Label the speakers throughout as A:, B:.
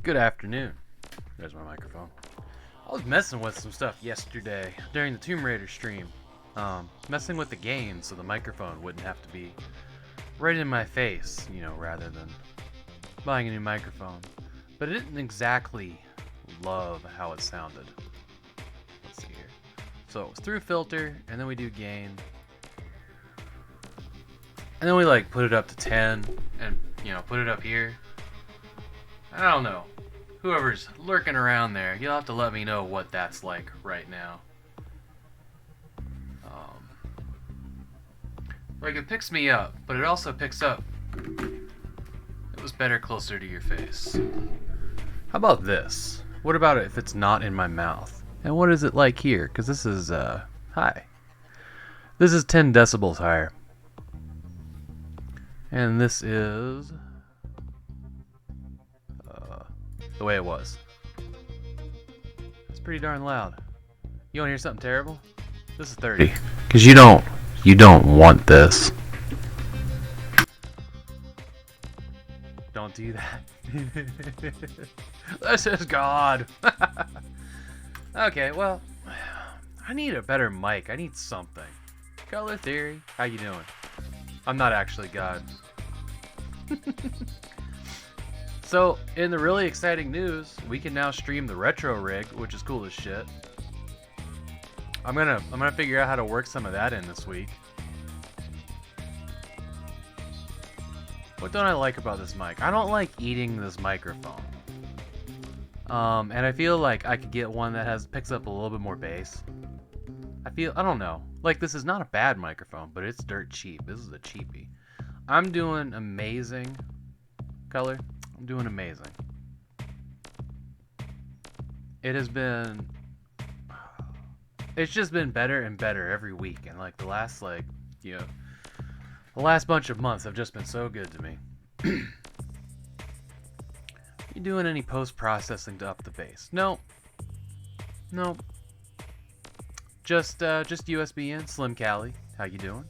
A: Good afternoon. There's my microphone. I was messing with some stuff yesterday during the Tomb Raider stream. Messing with the gain so the microphone wouldn't have to be right in my face, rather than buying a new microphone. But it didn't exactly love how it sounded. Let's see here. So it was through filter, and then we do gain. And then we put it up to 10 and, put it up here. I don't know. Whoever's lurking around there, you'll have to let me know what that's like right now. It picks me up, but it also picks up. It was better closer to your face. How about this? What about it if it's not in my mouth? And what is it like here? Because this is, high. This is 10 decibels higher. And this is the way it was. It's pretty darn loud. You want to hear something terrible? This is 30. Because you don't want this. Don't do that. This is God. Okay, well, I need a better mic. I need something. Color Theory, how you doing? I'm not actually God. So, in the really exciting news, we can now stream the retro rig, which is cool as shit. I'm gonna figure out how to work some of that in this week. What don't I like about this mic? I don't like eating this microphone. And I feel like I could get one that picks up a little bit more bass. I don't know. This is not a bad microphone, but it's dirt cheap. This is a cheapie. I'm doing amazing. Color. I'm doing amazing. It's just been better and better every week, and the last bunch of months have just been so good to me. You doing any post-processing to up the bass? No. Just USB in, Slim Cali. How you doing?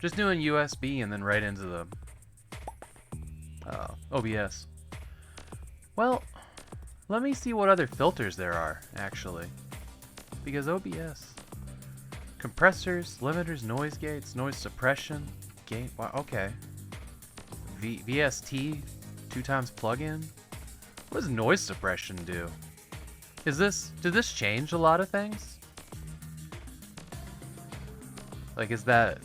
A: Just doing USB and then right into the OBS. Well, let me see what other filters there are, actually. Because OBS. Compressors, limiters, noise gates, noise suppression, gain. Wow, okay. VST, 2x plugin. What does noise suppression do? Did this change a lot of things? Is that...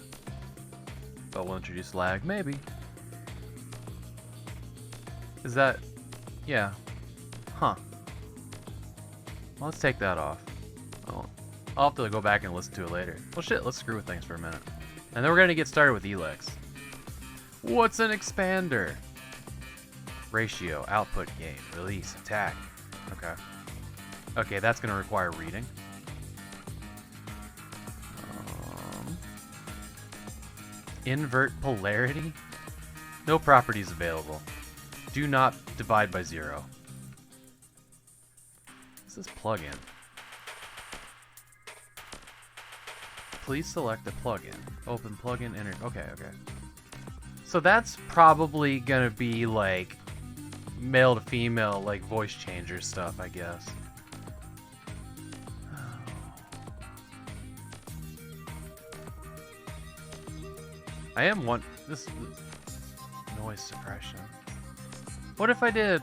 A: Oh, we'll introduce lag, maybe. Is that... Yeah. Huh. Well, let's take that off. Oh, I'll have to go back and listen to it later. Well, shit, let's screw with things for a minute. And then we're going to get started with Elex. What's an expander? Ratio, output gain, release, attack. Okay. Okay, that's going to require reading. Invert polarity? No properties available. Do not divide by 0. What's this plugin? Please select a plugin. Open plugin, enter. Okay. So that's probably gonna be male to female, voice changer stuff, I guess. I am one. This noise suppression. What if I did?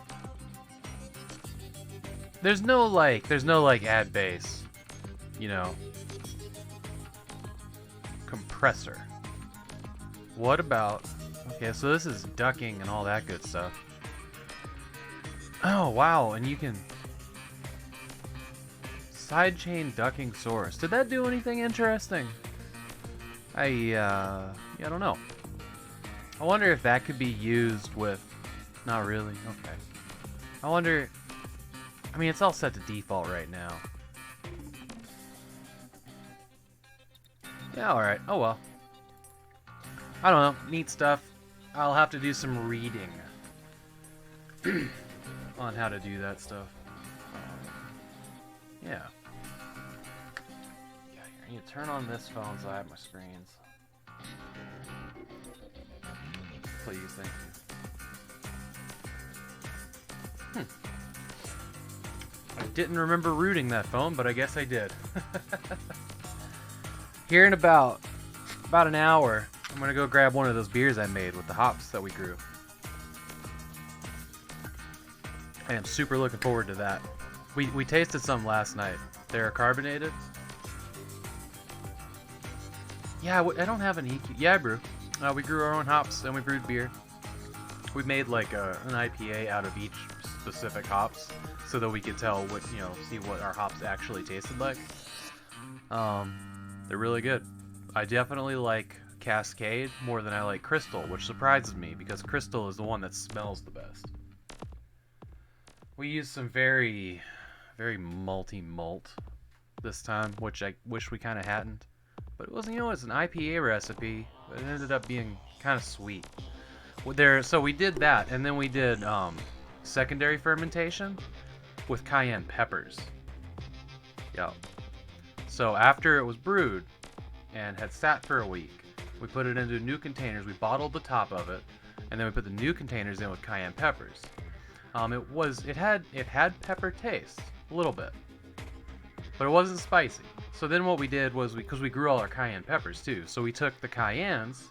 A: There's no add bass, compressor. What about? Okay, so this is ducking and all that good stuff. Oh wow, and you can sidechain ducking source. Did that do anything interesting? I don't know. I wonder if that could be used with... Not really. Okay. I wonder... I mean, it's all set to default right now. Yeah, alright. Oh well. I don't know. Neat stuff. I'll have to do some reading on how to do that stuff. Yeah. I need to turn on this phone so I have my screens. Please, thank you. Didn't remember rooting that phone, but I guess I did. Here in about an hour, I'm gonna go grab one of those beers I made with the hops that we grew. I am super looking forward to that. We tasted some last night. They're carbonated. Yeah, I don't have an EQ. Yeah, I brew. We grew our own hops and we brewed beer. We made like an IPA out of each specific hops so that we could tell what, see what our hops actually tasted like. They're really good. I definitely like Cascade more than I like Crystal, which surprises me because Crystal is the one that smells the best. We used some very, very malty malt this time, which I wish we kind of hadn't. But it wasn't, it's an IPA recipe, but it ended up being kind of sweet. So we did that, and then we did secondary fermentation with cayenne peppers. Yep. So after it was brewed and had sat for a week, we put it into new containers. We bottled the top of it, and then we put the new containers in with cayenne peppers. It had pepper taste a little bit, but it wasn't spicy. So then what we did was because we grew all our cayenne peppers too, so we took the cayennes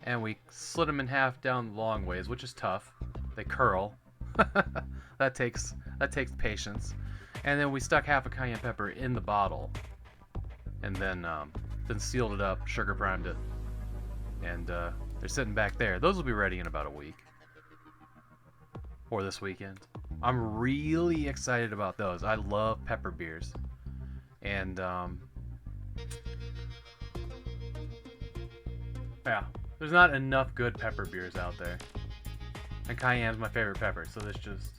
A: and we slit them in half down the long ways, which is tough. They curl. that takes patience. And then we stuck half a cayenne pepper in the bottle, and then sealed it up, sugar primed it, and they're sitting back there. Those will be ready in about a week. Or this weekend. I'm really excited about those. I love pepper beers. And, yeah. There's not enough good pepper beers out there. And cayenne's my favorite pepper, so this just...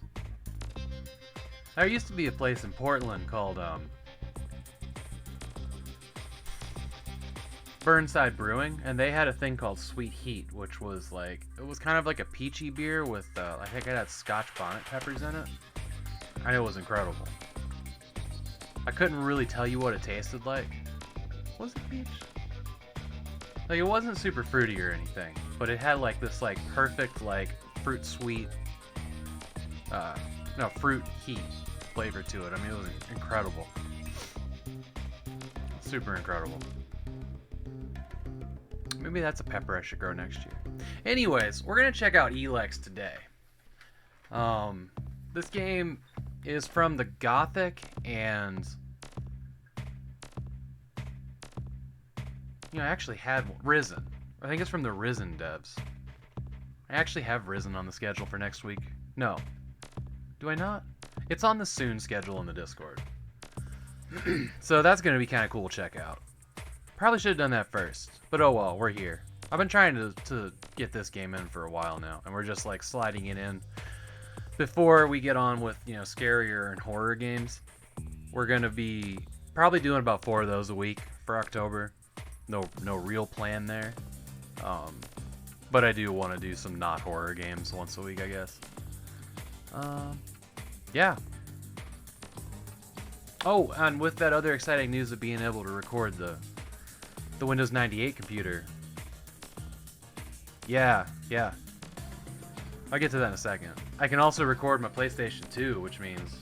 A: There used to be a place in Portland called, Burnside Brewing, and they had a thing called Sweet Heat, which was like, it was kind of like a peachy beer with, I think it had Scotch bonnet peppers in it. And it was incredible. I couldn't really tell you what it tasted like. Was it peach? Like, it wasn't super fruity or anything, but it had like this like perfect like fruit sweet, fruit heat flavor to it. I mean, it was incredible. Super incredible. Maybe that's a pepper I should grow next year. Anyways, we're gonna check out Elex today. This game is from the Gothic and I actually had Risen. I think it's from the Risen devs. I actually have Risen on the schedule for next week. No. Do I not? It's on the soon schedule in the Discord. So that's gonna be kind of cool to check out. Probably should have done that first, but oh well, we're here. I've been trying to get this game in for a while now, and we're just like sliding it in before we get on with, scarier and horror games. We're gonna be probably doing about 4 of those a week for October. No real plan there. But I do want to do some not horror games once a week, I guess. Yeah. Oh, and with that other exciting news of being able to record the Windows 98 computer. Yeah. I'll get to that in a second. I can also record my PlayStation 2, which means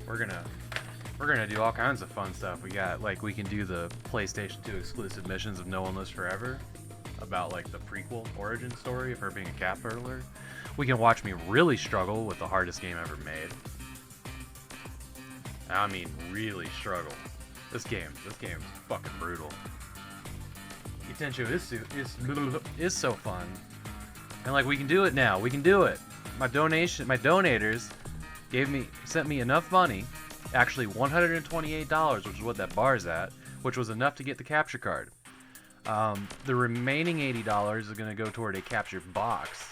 A: we're gonna do all kinds of fun stuff. We can do the PlayStation 2 exclusive missions of No One Lives Forever, about like the prequel origin story of her being a cat burglar. We can watch me really struggle with the hardest game ever made. I mean, really struggle. This game is fucking brutal. Tenchu is so fun, and like we can do it now. We can do it. My donators sent me enough money, actually $128, which is what that bar's at, which was enough to get the capture card. The remaining $80 is going to go toward a capture box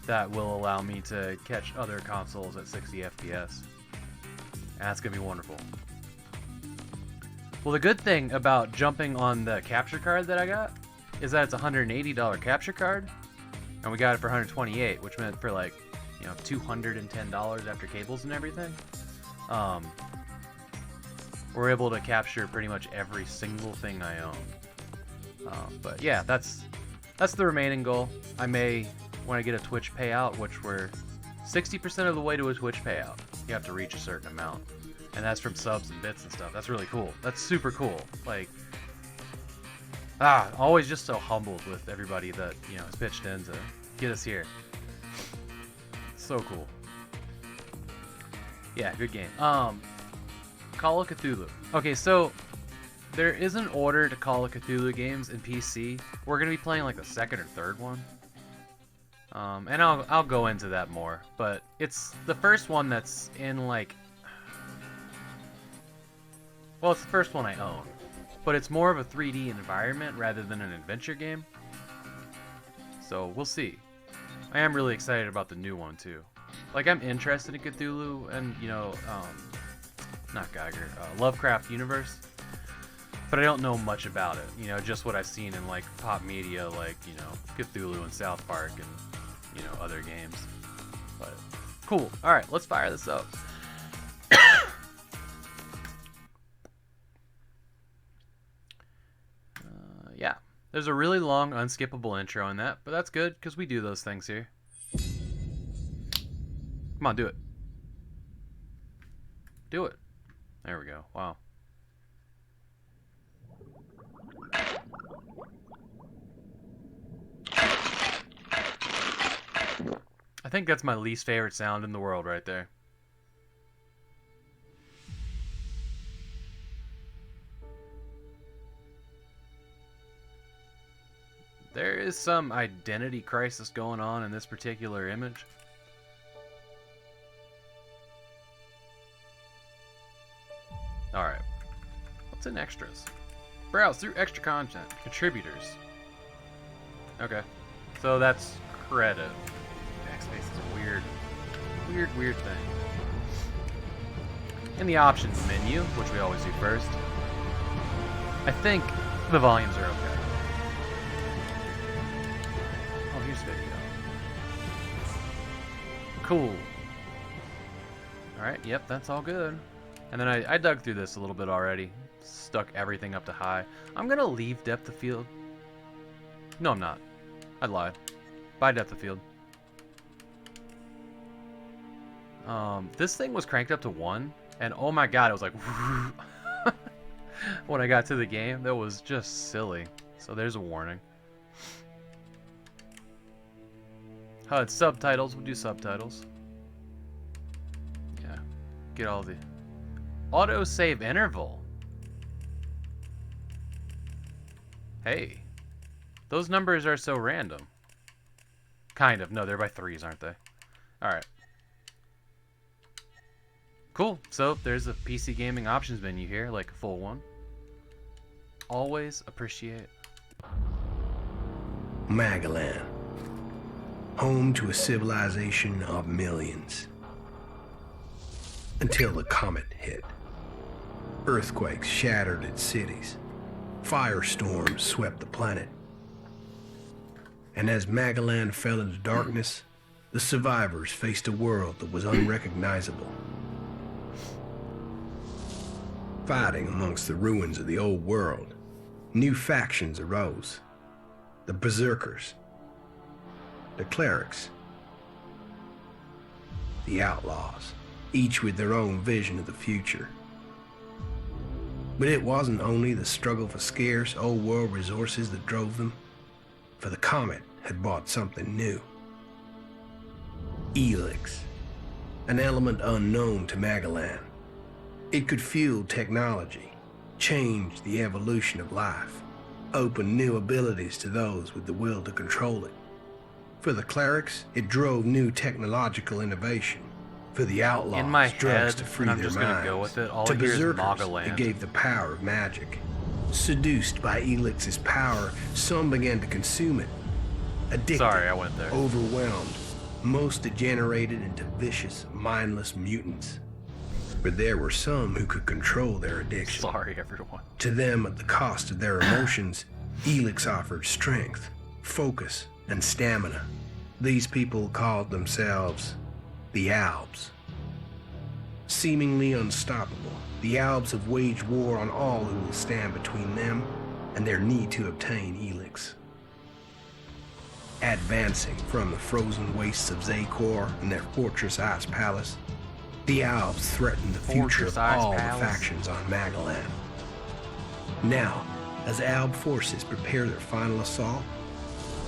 A: that will allow me to catch other consoles at 60 FPS. And that's going to be wonderful. Well, the good thing about jumping on the capture card that I got is that it's a $180 capture card, and we got it for $128, which meant for like, $210 after cables and everything. We're able to capture pretty much every single thing I own. But yeah, that's the remaining goal. I may, when I get a Twitch payout, which we're 60% of the way to a Twitch payout. You have to reach a certain amount. And that's from subs and bits and stuff. That's really cool. That's super cool. Like, always just so humbled with everybody that, you know, has pitched in to get us here. So cool. Yeah, good game. Call of Cthulhu. Okay, so there is an order to Call of Cthulhu games in PC. We're gonna be playing like the second or third one. And I'll go into that more, but it's the first one that's in like, well, it's the first one I own, but it's more of a 3D environment rather than an adventure game. So we'll see. I am really excited about the new one too. Like, I'm interested in Cthulhu and, you know, not Geiger, Lovecraft universe, but I don't know much about it. You know, just what I've seen in like pop media, like, you know, Cthulhu and South Park and, you know, other games. But cool. All right, let's fire this up. Yeah, there's a really long, unskippable intro in that, but that's good because we do those things here. Come on, do it. Do it. There we go. Wow. I think that's my least favorite sound in the world right there. There is some identity crisis going on in this particular image. Alright. What's in extras? Browse through extra content. Contributors. Okay. So that's credit. Backspace is a weird thing. In the options menu, which we always do first, I think the volumes are okay. Oh, here's video. Cool. Alright, yep, that's all good. And then I dug through this a little bit already. Stuck everything up to high. I'm gonna leave depth of field. No, I'm not. I lied. Bye, depth of field. This thing was cranked up to 1, and oh my god, it was like when I got to the game. That was just silly. So there's a warning. HUD subtitles. We'll do subtitles. Yeah. Get all the autosave interval. Hey. Those numbers are so random. Kind of. No, they're by 3s, aren't they? Alright. Cool. So, there's a PC gaming options menu here, like a full one. Always appreciate.
B: Magalan. Home to a civilization of millions. Until the comet hit. Earthquakes shattered its cities. Firestorms swept the planet. And as Magalan fell into darkness, the survivors faced a world that was unrecognizable. Fighting amongst the ruins of the old world, new factions arose. The Berserkers, the Clerics, the Outlaws, each with their own vision of the future. But it wasn't only the struggle for scarce old world resources that drove them, for the comet had brought something new. Elex, an element unknown to Magalan. It could fuel technology, change the evolution of life, open new abilities to those with the will to control it. For the Clerics, it drove new technological innovation. For the Outlaws,
A: in my
B: drugs
A: head,
B: to free
A: and I'm
B: their
A: just
B: minds.
A: gonna go with it. All
B: to
A: I hear is
B: Berserkers,
A: Magaland.
B: it gave the power of magic. Seduced by Elix's power, some began to consume it. Addicted,
A: Sorry, I went there.
B: overwhelmed, most degenerated into vicious, mindless mutants. But there were some who could control their addiction.
A: Sorry, everyone.
B: To them, at the cost of their emotions, Elex offered strength, focus, and stamina. These people called themselves the Albs. Seemingly unstoppable, the Albs have waged war on all who will stand between them and their need to obtain Elex. Advancing from the frozen wastes of Zakor and their fortress ice palace, The Alps threaten the future of
A: Fortress-sized
B: all the
A: palace.
B: factions on Magalan. Now, as Alb forces prepare their final assault,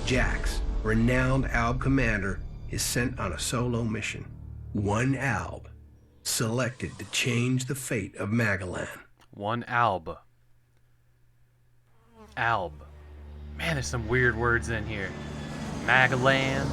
B: Jax, renowned Alb commander, is sent on a solo mission. One Alb, selected to change the fate of Magalan.
A: One Alb. Alb. Man, there's some weird words in here. Magalan.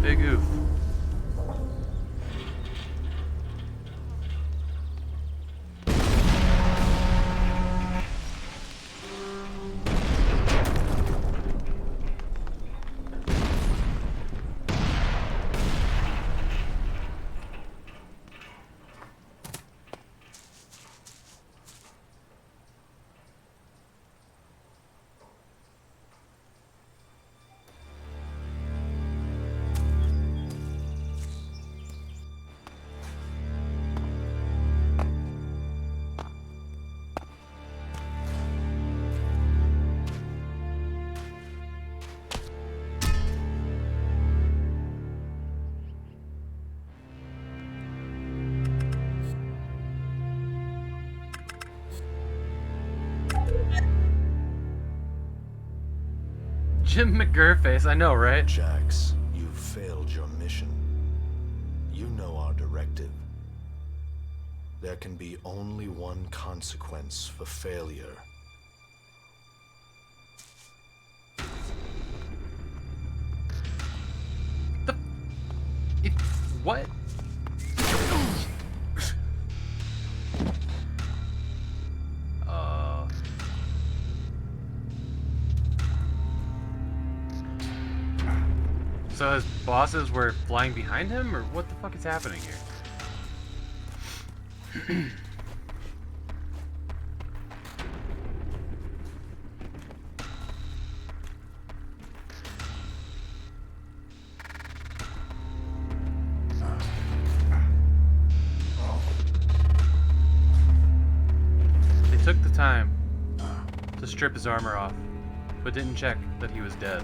A: Big oof. Jim McGurface, I know, right?
C: Jax, you've failed your mission. You know our directive. There can be only one consequence for failure.
A: What? So his bosses were flying behind him, or what the fuck is happening here? They took the time to strip his armor off, but didn't check that he was dead.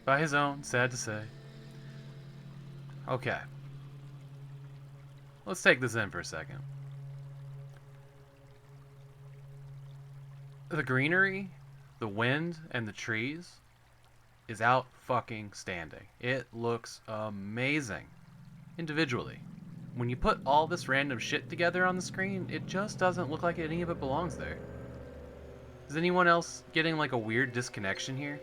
A: By his own, sad to say. Okay. Let's take this in for a second. The greenery, the wind, and the trees is out fucking standing. It looks amazing. Individually. When you put all this random shit together on the screen, it just doesn't look like any of it belongs there. Is anyone else getting like a weird disconnection here?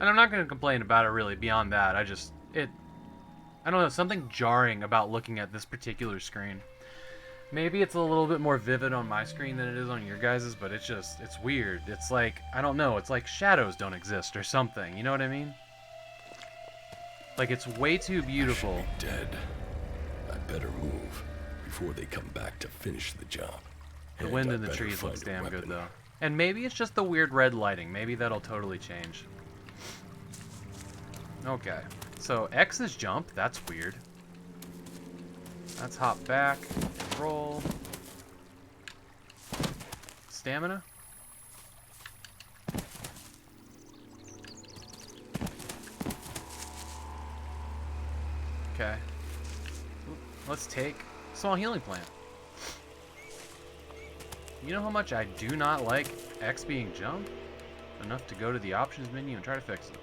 A: And I'm not going to complain about it really beyond that. I don't know, something jarring about looking at this particular screen. Maybe it's a little bit more vivid on my screen than it is on your guys's, but it's weird. It's like, I don't know, it's like shadows don't exist or something, you know what I mean? Like, it's way too beautiful.
D: I should be dead. I better move before they come back to finish the job.
A: The
D: And
A: wind
D: I
A: in the
D: better
A: trees
D: find
A: looks
D: a
A: damn good,
D: weapon.
A: though. And maybe it's just the weird red lighting. Maybe that'll totally change. Okay. So, X is jump. That's weird. Let's hop back. Roll. Stamina. Okay. Let's take small healing plant. You know how much I do not like X being jump? Enough to go to the options menu and try to fix it.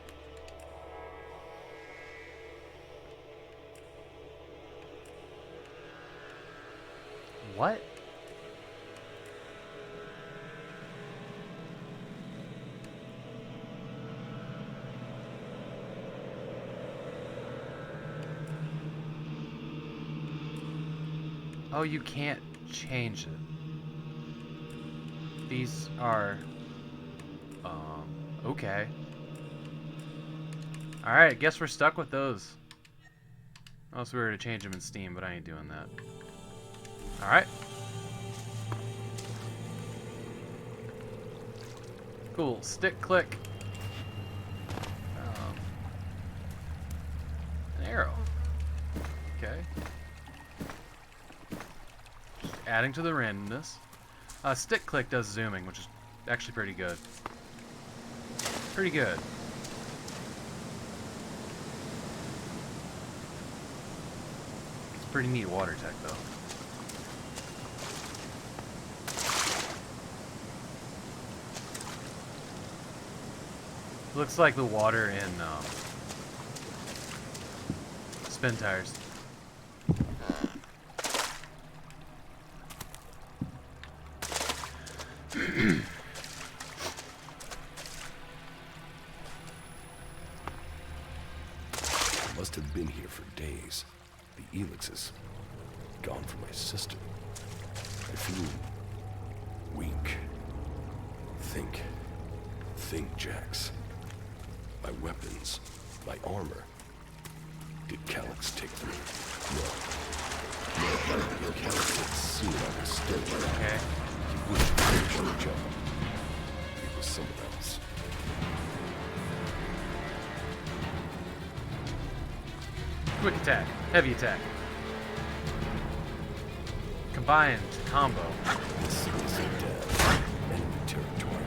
A: What? Oh, you can't change it. These are... okay. Alright, guess we're stuck with those. Unless we were to change them in Steam, but I ain't doing that. Alright. Cool. Stick click. An arrow. Okay. Just adding to the randomness. Stick click does zooming, which is actually pretty good. Pretty good. It's pretty neat water tech, though. Looks like the water in spin tires.
D: I must have been here for days. The Elex is gone from my system. I feel weak. Think, Jax. My weapons, my armor. Did Calyx take them? No, Calyx had seen I was still alive.
A: Okay.
D: He wouldn't finish the job. It was someone else.
A: Quick attack. Heavy attack. Combined combo.
D: This is a death. Enemy territory.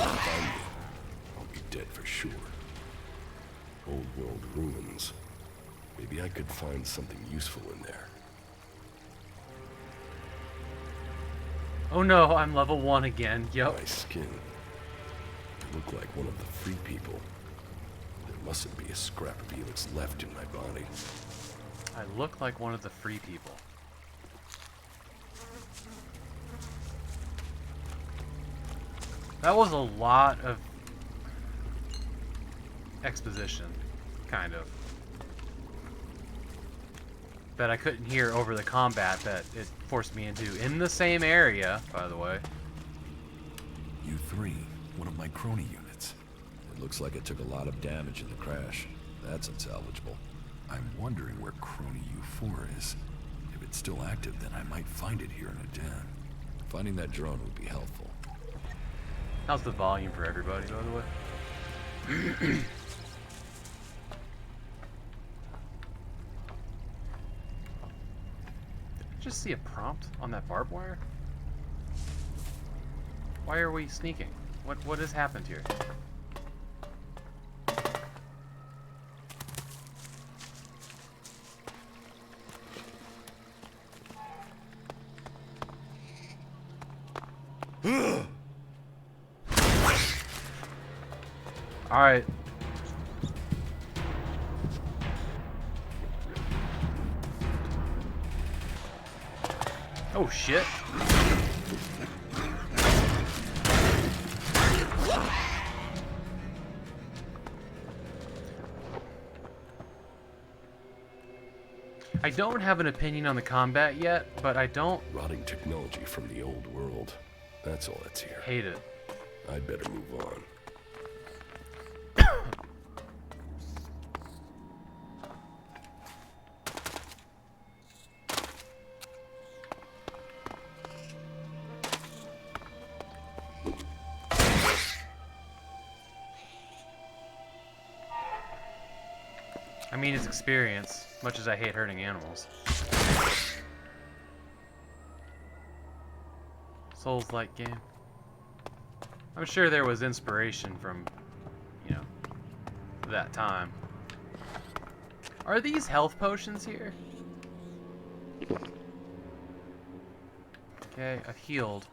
D: Find me. I'll be dead for sure. Old world ruins. Maybe I could find something useful in there.
A: Oh no, I'm level 1 again. Yup.
D: My skin. I look like one of the free people. There mustn't be a scrap of Elex left in my body.
A: I look like one of the free people. That was a lot of exposition, kind of. That I couldn't hear over the combat that it forced me into. In the same area, by the way.
E: U3, one of my crony units. It looks like it took a lot of damage in the crash. That's unsalvageable. I'm wondering where crony U4 is. If it's still active, then I might find it here in a den. Finding that drone would be helpful.
A: How's the volume for everybody, by the way? Did I just see a prompt on that barbed wire? Why are we sneaking? What has happened here? Alright. Oh shit. I don't have an opinion on the combat yet, but I don't
D: Rotting technology from the old world. That's all that's here.
A: hate it.
D: I'd better move on.
A: I mean, it's experience, much as I hate hurting animals. Souls-like game. I'm sure there was inspiration from, you know, that time. Are these health potions here? Okay, I've healed.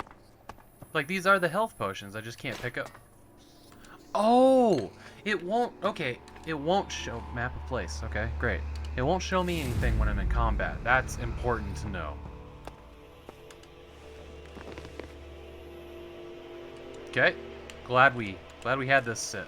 A: Like, these are the health potions, I just can't pick up. Oh! It won't... Okay, it won't show... Map of place. Okay, great. It won't show me anything when I'm in combat. That's important to know. Okay. Glad we had this sit.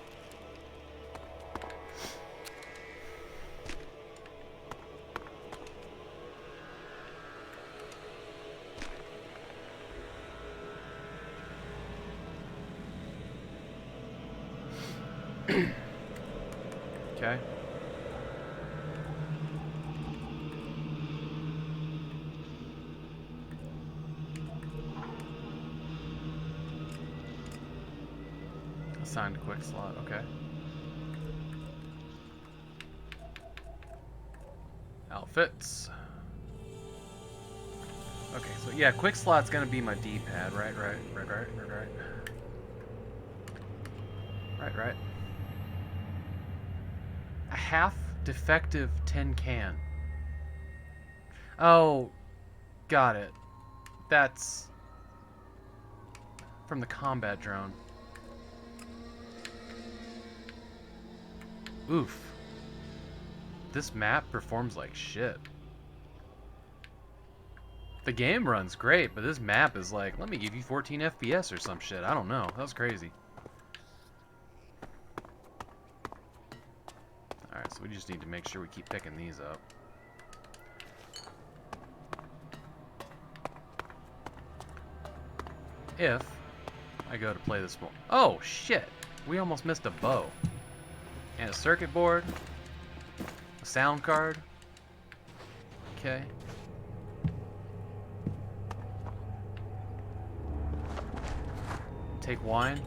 A: Okay. Assigned quick slot, okay. Outfits. Okay, so yeah, quick slot's gonna be my D-pad, right. Right. A half defective tin can. Oh, got it. That's from the combat drone. Oof. This map performs like shit. The game runs great, but this map is like, let me give you 14 FPS or some shit. I don't know. That was crazy. Alright, so we just need to make sure we keep picking these up. If I go to play this one. Oh, shit! We almost missed a bow. And a circuit board. A sound card. Okay. Take wine.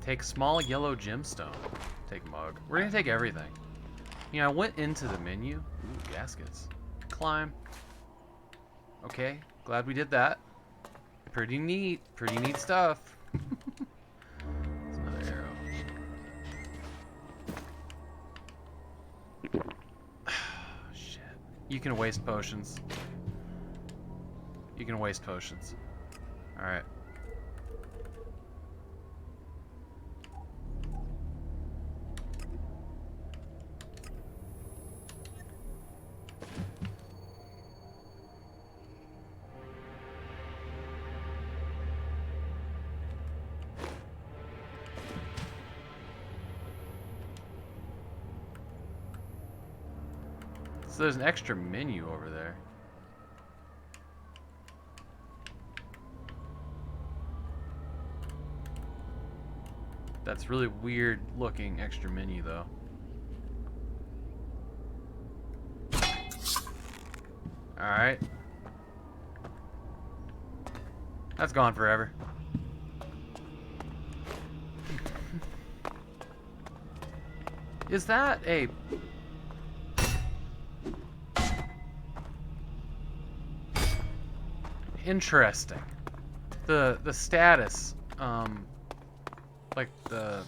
A: Take small yellow gemstone. Take mug. We're gonna take everything. You know, I went into the menu. Ooh, gaskets. Climb. Okay, glad we did that. Pretty neat stuff. There's another arrow. Shit. You can waste potions. You can waste potions. Alright. So there's an extra menu over there. That's really weird looking extra menu though. Alright. That's gone forever. Is that a... Interesting. The status, like the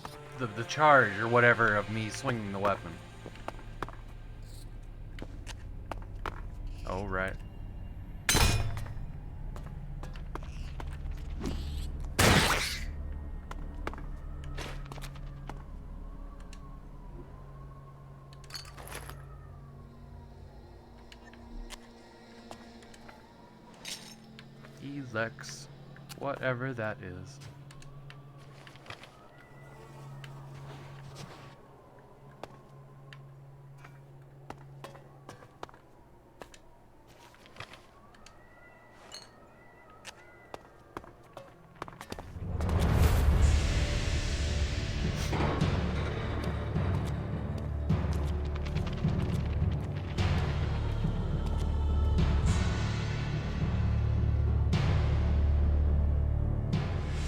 A: charge or whatever of me swinging the weapon. Oh, right. Elex, whatever that is.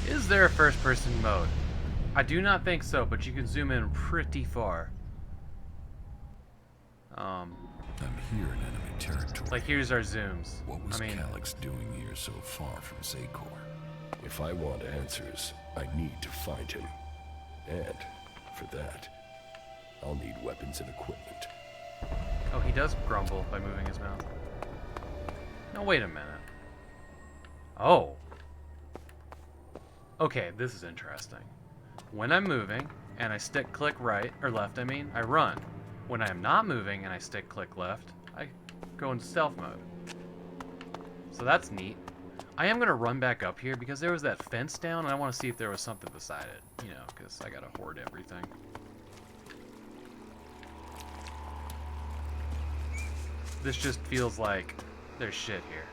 A: Is there a first-person mode? I do not think so, but you can zoom in pretty far.
E: I'm here in enemy territory.
A: Like here's our zooms.
E: What was
A: I mean,
E: Calyx doing here so far from Zakor?
D: If I want answers, I need to find him. And, for that, I'll need weapons and equipment.
A: oh, he does grumble by moving his mouth. No, wait a minute. Oh. Okay, this is interesting. When I'm moving, and I stick click right, or left I mean, I run. When I am not moving and I stick click left, I go into stealth mode. So that's neat. I am going to run back up here because there was that fence down and I want to see if there was something beside it. You know, because I got to hoard everything. This just feels like there's shit here.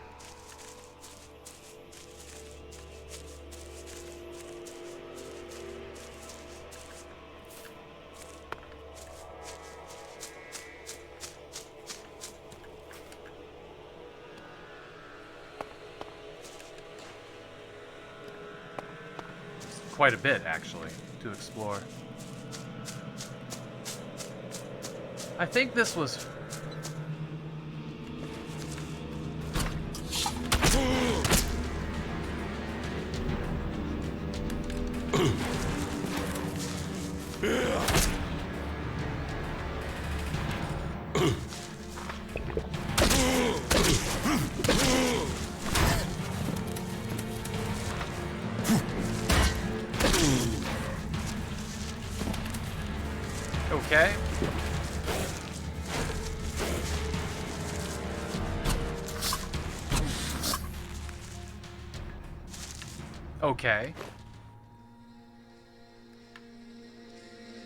A: quite a bit, actually, to explore. I think this was... Okay. Okay.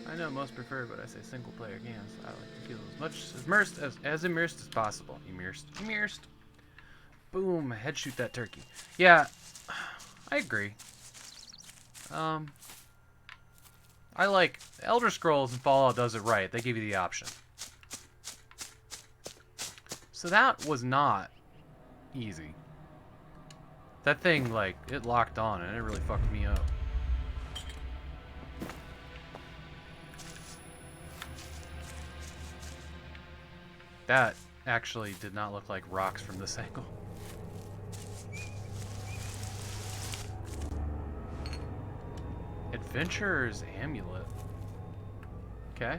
A: I know most prefer, but I say single player games. I like to feel as much as immersed as possible. Immersed. Boom, head shoot that turkey. Yeah, I agree. I like Elder Scrolls and Fallout does it right. They give you the option. So that was not easy. That thing, like, it locked on and it really fucked me up. That actually did not look like rocks from this angle. Adventurer's Amulet. Okay.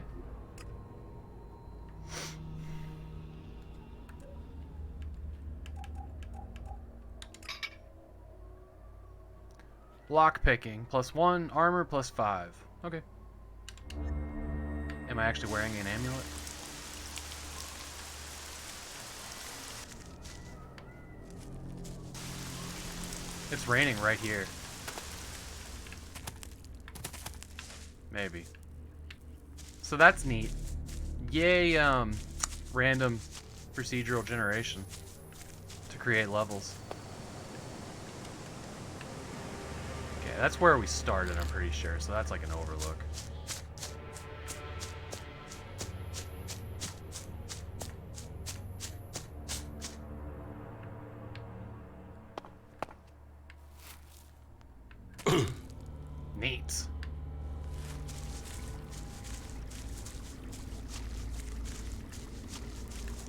A: Lockpicking. +1, armor +5. Okay. Am I actually wearing an amulet? It's raining right here. Maybe. So that's neat. Yay, random procedural generation to create levels. Okay, that's where we started, I'm pretty sure. So that's like an overlook. Neat.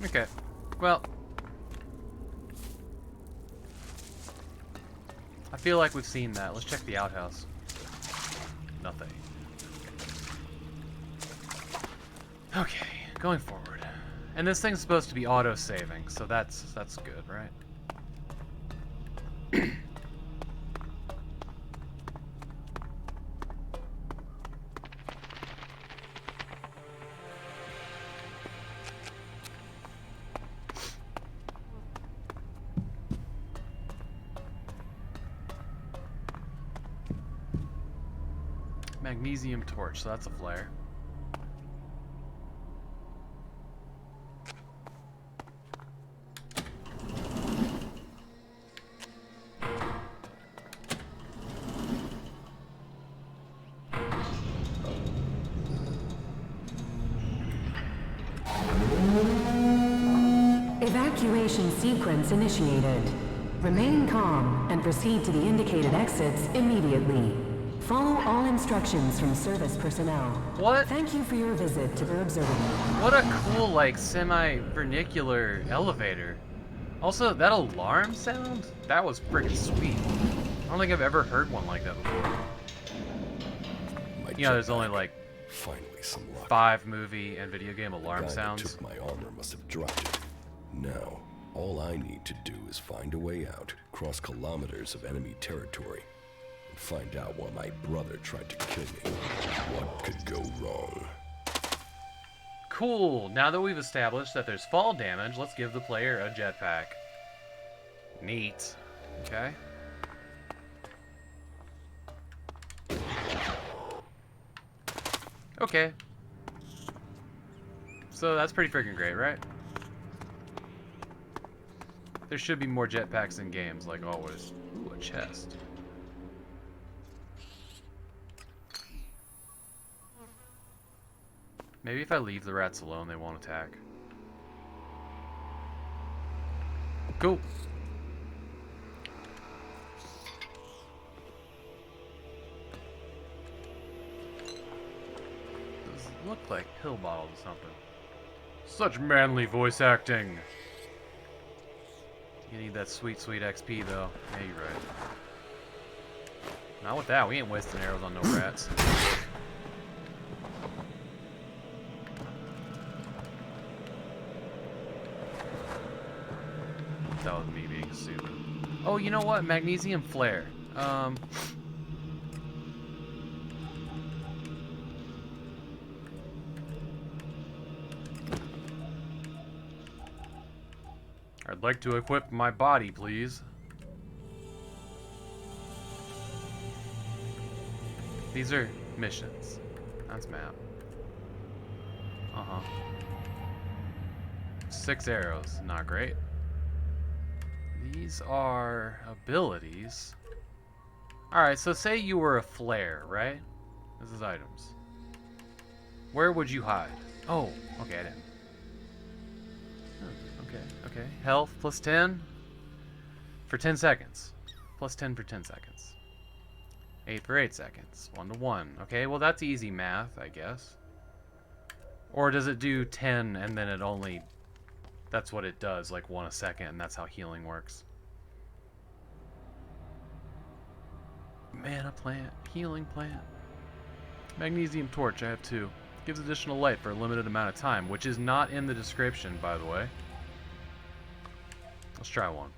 A: Okay. Well, I feel like we've seen that. Let's check the outhouse. Nothing. Okay, going forward. And this thing's supposed to be auto-saving, so that's good, right? Magnesium torch, so that's a flare.
F: Evacuation sequence initiated. Remain calm and proceed to the indicated exits immediately. Follow all instructions from service personnel.
A: What?
F: Thank you for your visit to the observatory.
A: What a cool, like, semi-vernacular elevator. Also, that alarm sound? That was pretty sweet. I don't think I've ever heard one like that before. You know, there's only like
D: Finally, some luck.
A: 5 movie and video game alarm
D: The guy that
A: sounds.
D: took my armor must have dropped it. Now, all I need to do is find a way out, cross kilometers of enemy territory, and find out why my brother tried to kill me. What could go wrong?
A: Cool. Now that we've established that there's fall damage, let's give the player a jetpack. Neat. Okay. Okay. So that's pretty freaking great, right? There should be more jetpacks in games, like always. Ooh, a chest. Maybe if I leave the rats alone, they won't attack. Cool. looked like pill bottles or something. Such manly voice acting. You need that sweet, sweet XP, though. Yeah, you're right. Not with that. We ain't wasting arrows on no rats. That was me being stupid. Oh, you know what? Magnesium flare. I'd like to equip my body, please. These are missions. That's map. Uh-huh. 6 arrows. Not great. These are abilities. Alright, so say you were a flare, right? This is items. Where would you hide? Oh, okay, I didn't. Okay. Health plus 10 for 10 seconds. Plus 10 for 10 seconds. 8 for 8 seconds. 1 to 1. Okay, well that's easy math, I guess. Or does it do 10 and then it only... That's what it does, like 1 a second, and that's how healing works. Mana plant. Healing plant. Magnesium torch, I have 2. Gives additional light for a limited amount of time, which is not in the description, by the way. Let's try one.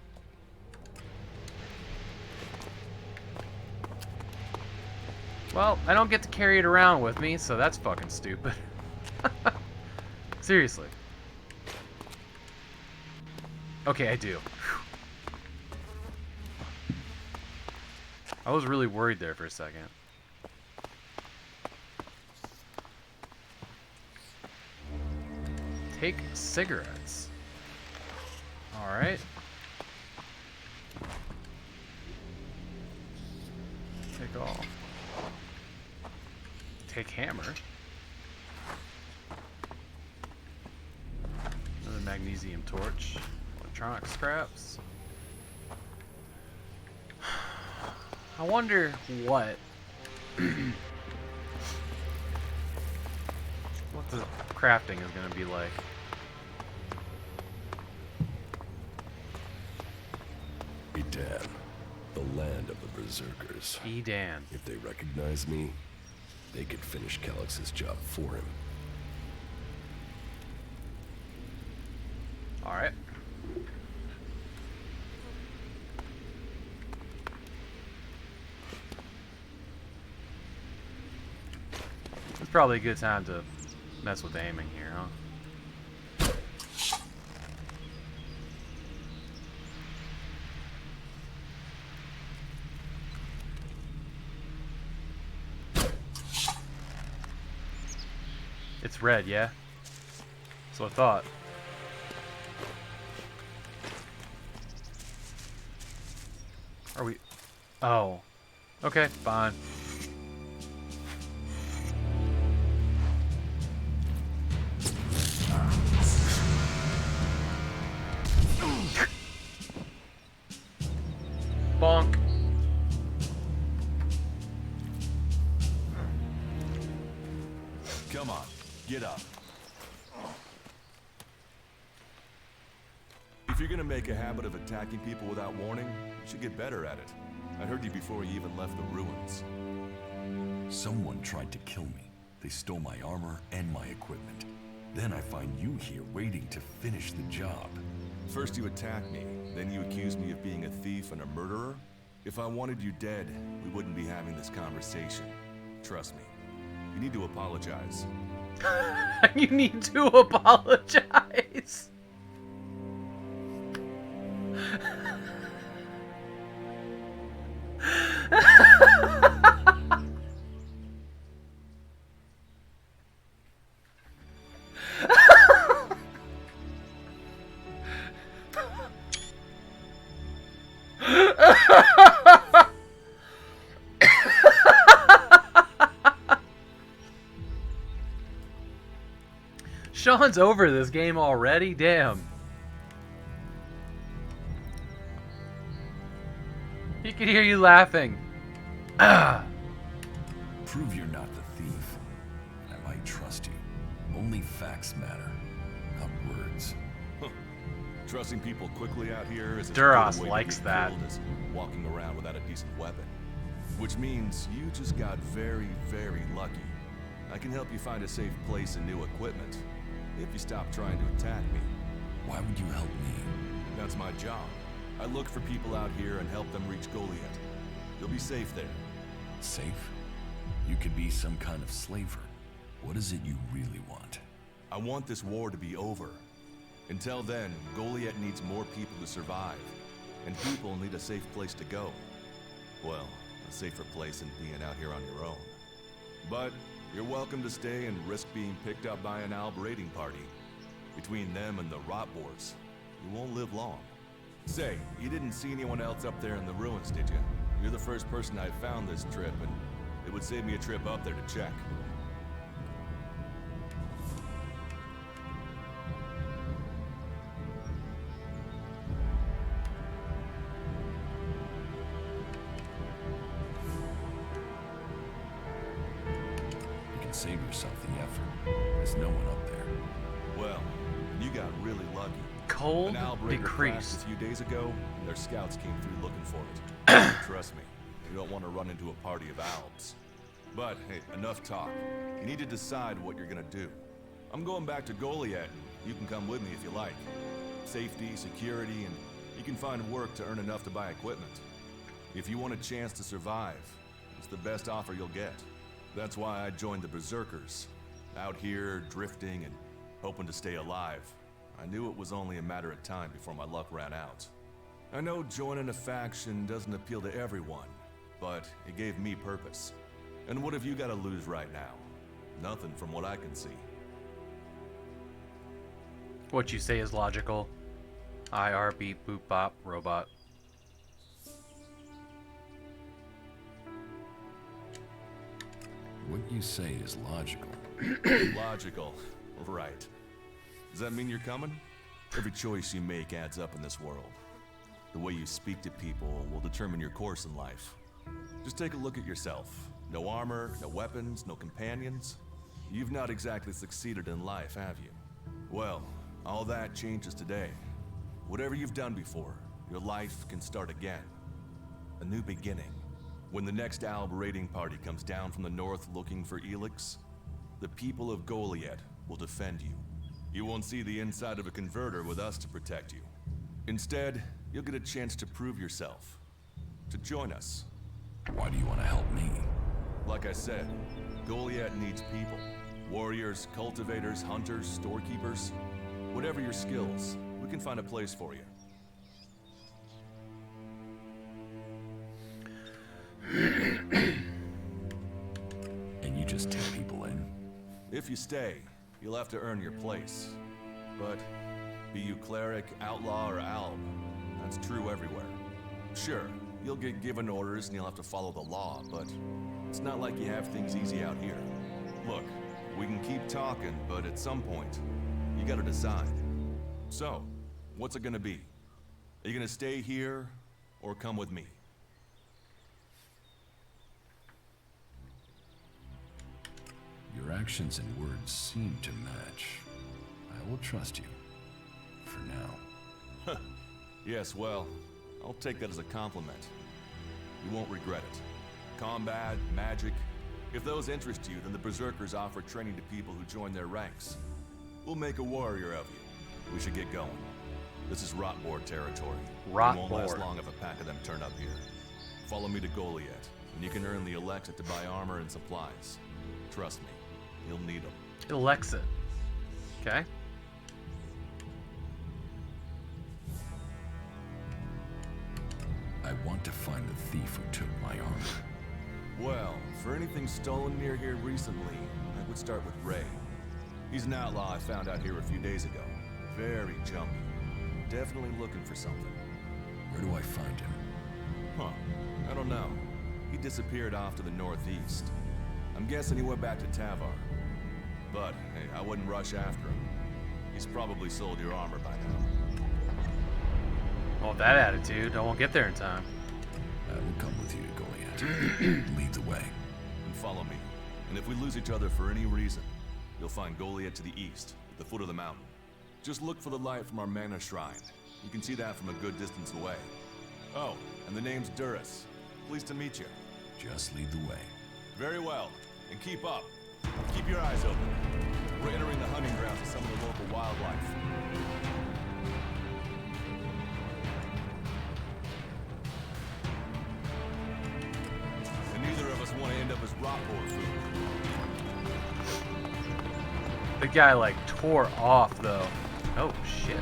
A: Well, I don't get to carry it around with me, so that's fucking stupid. Seriously. Okay, I do. I was really worried there for a second. Take cigarettes. Alright. Take all. Take hammer. Another magnesium torch. Electronic scraps. I wonder what what the crafting is gonna be like.
D: Edan, the land of the Berserkers.
A: Edan.
D: If they recognize me, they could finish Calix's job for him.
A: Alright. It's probably a good time to mess with aiming here, huh? It's red, yeah? That's what I thought. Are we... Oh. Okay, fine. Bonk.
E: Come on, get up. If you're gonna make a habit of attacking people without warning, you should get better at it. I heard you before you even left the ruins. Someone tried to kill me. They stole my armor and my equipment. Then I find you here waiting to finish the job. First you attack me, then you accuse me of being a thief and a murderer? If I wanted you dead, we wouldn't be having this conversation. Trust me. You need to apologize.
A: You need to apologize. Sean's over this game already? Damn. He can hear you laughing.
E: Prove you're not the thief, and I might trust you. Only facts matter, not words.
G: Trusting people quickly out here is as
A: Duras
G: good a way
A: likes
G: to get
A: that.
G: killed as walking around without a decent weapon. Which means you just got very, very lucky. I can help you find a safe place and new equipment, if you stop trying to attack me.
E: Why would you help me?
G: That's my job. I look for people out here and help them reach Goliath. You'll be safe there.
E: Safe? You could be some kind of slaver. What is it you really want?
G: I want this war to be over. Until then, Goliath needs more people to survive, and people need a safe place to go. Well, a safer place than being out here on your own. But you're welcome to stay and risk being picked up by an Alb raiding party. Between them and the rot boars, you won't live long. Say, you didn't see anyone else up there in the ruins, did you? You're the first person I found this trip, and it would save me a trip up there to check.
E: You can save yourself the effort. There's no one up there.
G: Well, you got really lucky.
A: Cold
G: An Alb raider crashed
A: decreased.
G: a few days ago, and their scouts came through looking for it. Trust me, you don't want to run into a party of Albs. But hey, enough talk. You need to decide what you're gonna do. I'm going back to Goliath, and you can come with me if you like. Safety, security, and you can find work to earn enough to buy equipment. If you want a chance to survive, it's the best offer you'll get. That's why I joined the Berserkers. Out here, drifting and hoping to stay alive. I knew it was only a matter of time before my luck ran out. I know joining a faction doesn't appeal to everyone, but it gave me purpose. And what have you got to lose right now? Nothing from what I can see.
A: What you say is logical. IR beep boop bop robot.
E: What you say is logical.
G: Logical, right. Does that mean you're coming? Every choice you make adds up in this world. The way you speak to people will determine your course in life. Just take a look at yourself. No armor, no weapons, no companions. You've not exactly succeeded in life, have you? Well, all that changes today. Whatever you've done before, your life can start again. A new beginning. When the next Alb raiding party comes down from the north looking for Elex, the people of Goliath will defend you. You won't see the inside of a converter with us to protect you. Instead, you'll get a chance to prove yourself. To join us.
E: Why do you want to help me?
G: Like I said, Goliath needs people. Warriors, cultivators, hunters, storekeepers. Whatever your skills, we can find a place for you.
E: And you just take people in?
G: If you stay, you'll have to earn your place. But be you cleric, outlaw, or alb, that's true everywhere. Sure, you'll get given orders and you'll have to follow the law, but it's not like you have things easy out here. Look, we can keep talking, but at some point, you gotta decide. So, what's it gonna be? Are you gonna stay here, or come with me?
E: Your actions and words seem to match. I will trust you. For now.
G: Yes, well, I'll take that as a compliment. You won't regret it. Combat, magic. If those interest you, then the Berserkers offer training to people who join their ranks. We'll make a warrior of you. We should get going. This is Rotboar territory.
A: Rotboar.
G: It won't last long if a pack of them turn up here. Follow me to Goliath, and you can earn the Elex to buy armor and supplies. Trust me, you'll need them.
A: Elex it. Okay.
E: I want to find the thief who took my armor.
G: Well, for anything stolen near here recently, I would start with Ray. He's an outlaw I found out here a few days ago. Very jumpy. Definitely looking for something.
E: Where do I find him?
G: Huh. I don't know. He disappeared off to the northeast. I'm guessing he went back to Tavar. But, hey, I wouldn't rush after him. He's probably sold your armor by now.
A: Well, with that attitude, I won't get there in time.
E: I will come with you to Goliath. Lead the way.
G: And follow me. And if we lose each other for any reason, you'll find Goliath to the east, at the foot of the mountain. Just look for the light from our mana shrine. You can see that from a good distance away. Oh, and the name's Duras. Pleased to meet you.
E: Just lead the way.
G: Very well, and keep up. Keep your eyes open. We're entering the hunting grounds of some of the local wildlife. And neither of us want to end up as rock boar food.
A: The guy like tore off though. Oh shit.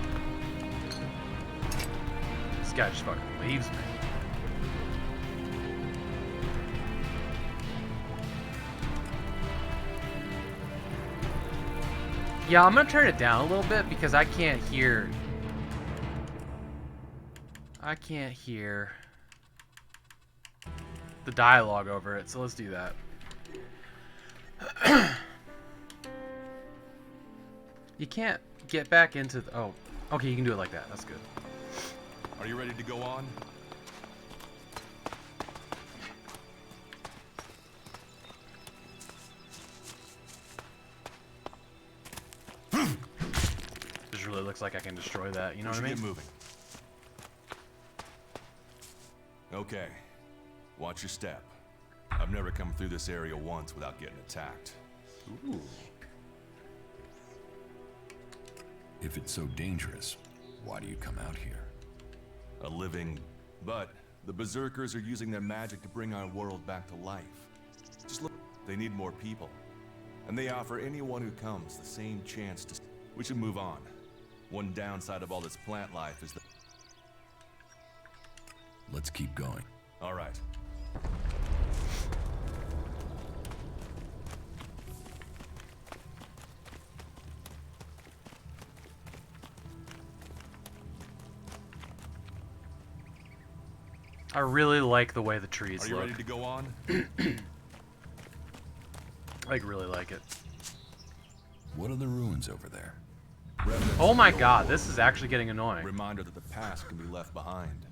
A: This guy just fucking leaves me. Yeah, I'm gonna turn it down a little bit because I can't hear the dialogue over it, so let's do that. You can't get back into the... Oh, okay, you can do it like that. That's good.
G: Are you ready to go on?
A: This really looks like I can destroy that. You know
G: We
A: what I
G: should
A: mean?
G: get moving. Okay. Watch your step. I've never come through this area once without getting attacked.
A: Ooh.
E: If it's so dangerous, why do you come out here?
G: A living... But the Berserkers are using their magic to bring our world back to life. Just look, they need more people. And they offer anyone who comes the same chance to... We should move on. One downside of all this plant life is that...
E: Let's keep going.
G: All right.
A: I really like the way the trees
G: Are you
A: look.
G: ready to go on?
A: I really like it.
E: What are the ruins over there?
G: Remnants
A: Oh
G: of
A: my
G: the old
A: god,
G: world.
A: this is actually getting annoying.
G: Reminder that the past can be left behind.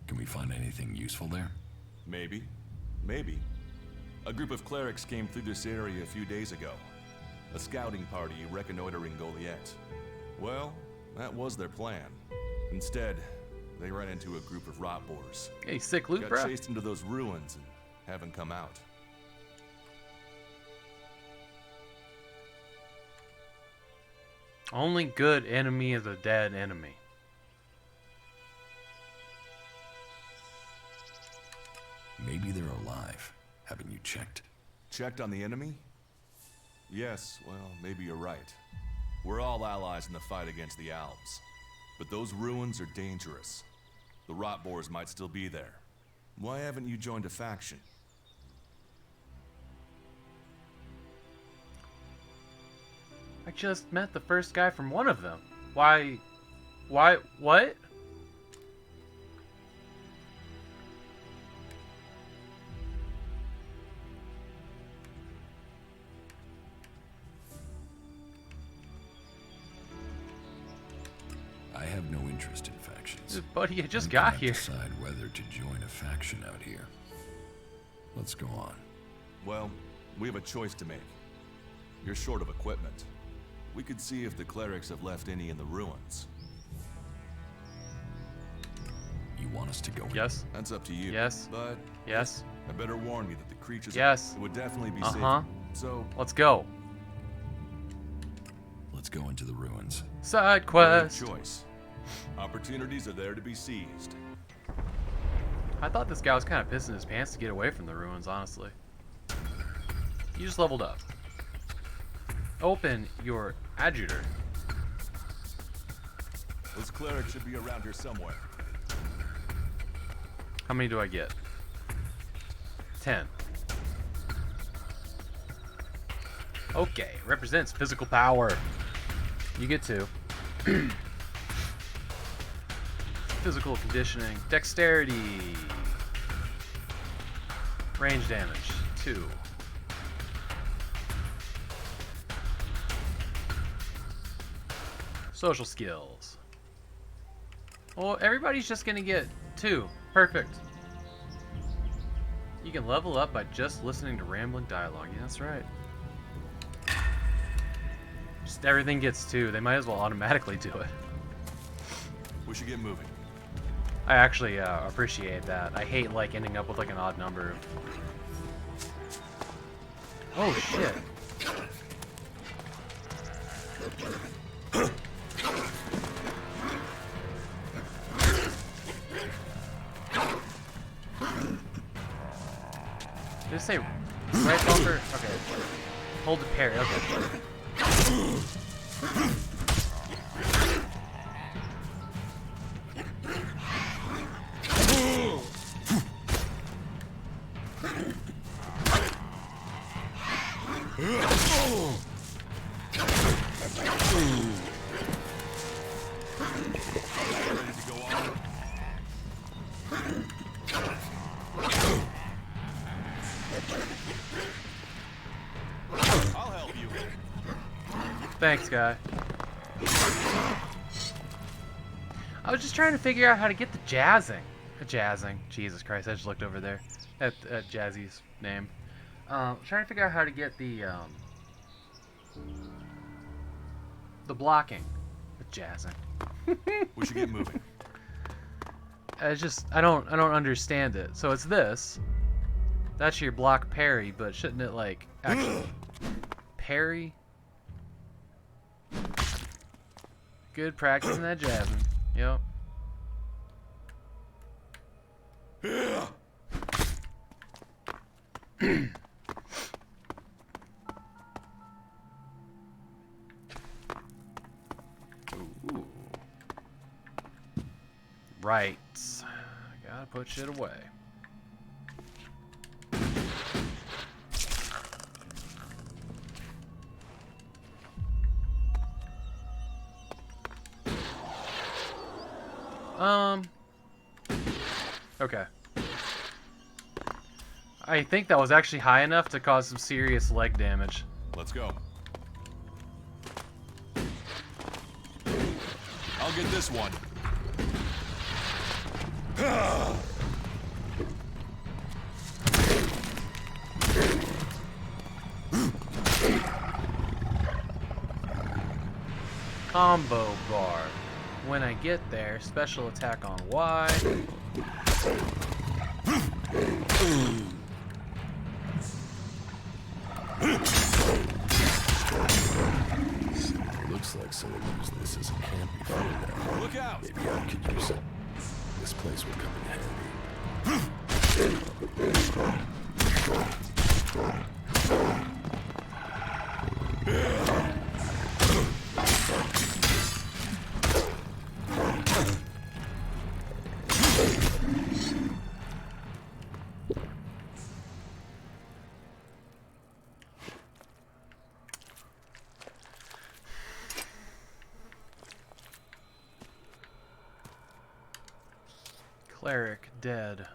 E: Can we find anything useful there?
G: Maybe. Maybe. A group of clerics came through this area a few days ago. A scouting party reconnoitering Goliath. Well, that was their plan. Instead, they ran into a group of rot boars.
A: Hey, sick loot,
G: Got
A: bro.
G: chased into those ruins and haven't come out.
A: Only good enemy is a dead enemy.
E: Maybe they're alive. Haven't you checked?
G: Checked on the enemy? Yes, well, maybe you're right. We're all allies in the fight against the Alps. But those ruins are dangerous. The rot boars might still be there. Why haven't you joined a faction?
A: I just met the first guy from one of them. Why, what?
E: I have no interest in factions.
A: Buddy, I just
E: I'm
A: got
E: gonna
A: here.
E: Decide whether to join a faction out here. Let's go on.
G: Well, we have a choice to make. You're short of equipment. We could see if the clerics have left any in the ruins.
E: You want us to go in?
A: Yes,
G: That's up to you.
A: Yes.
G: But
A: yes,
G: I better warn you that the creatures
A: Yes.
G: it would definitely be
A: Uh-huh.
G: safe. So,
A: let's go.
E: Let's go into the ruins.
A: Side
G: great
A: quest.
G: choice. Opportunities are there to be seized.
A: I thought this guy was kind of pissing his pants to get away from the ruins, honestly. You just leveled up. Open your adjutor.
G: Those clerics should be around here somewhere.
A: How many do I get? 10. Okay, represents physical power. You get 2. Physical conditioning. Dexterity. Range damage. 2. Social skills. Well, everybody's just gonna get 2. Perfect. You can level up by just listening to rambling dialogue. Yeah, that's right. Just everything gets 2. They might as well automatically do it.
G: We should get moving.
A: I actually appreciate that. I hate like ending up with like an odd number. Oh shit. Did it say right bumper? Okay. Hold to parry, okay.
G: Ready to go on? I'll help you.
A: Thanks, guy. I was just trying to figure out how to get the jazzing. Jesus Christ, I just looked over there at Jazzy's name. Trying to figure out how to get the blocking with jazzing.
G: We should get moving.
A: It's just I don't understand it. So it's this. That's your block parry, but shouldn't it like actually parry? Good practice in that jazzing. Yep. Ooh. Right. Gotta put shit away. Okay. I think that was actually high enough to cause some serious leg damage.
G: Let's go. I'll get this one.
A: Combo bar. When I get there, special attack on Y.
D: Looks like someone used this as a camp before now.
G: Look out!
D: Maybe I could use it. This place would come in handy.
A: Cleric dead.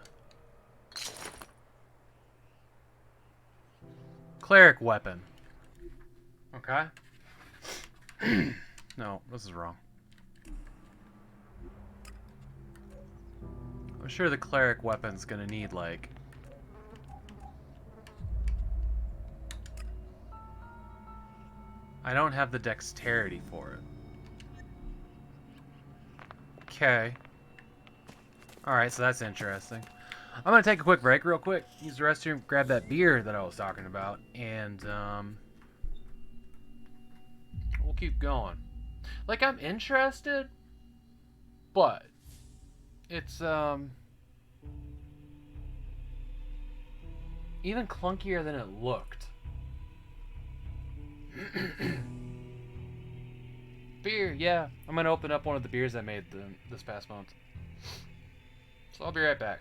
A: Cleric weapon. Okay. No, this is wrong. I'm sure the cleric weapon's gonna need like I don't have the dexterity for it. Okay. Alright, so that's interesting. I'm gonna take a quick break real quick, use the restroom, grab that beer that I was talking about, and we'll keep going. Like, I'm interested, but it's even clunkier than it looked. Beer, yeah. I'm gonna open up one of the beers I made this past month. So I'll be right back.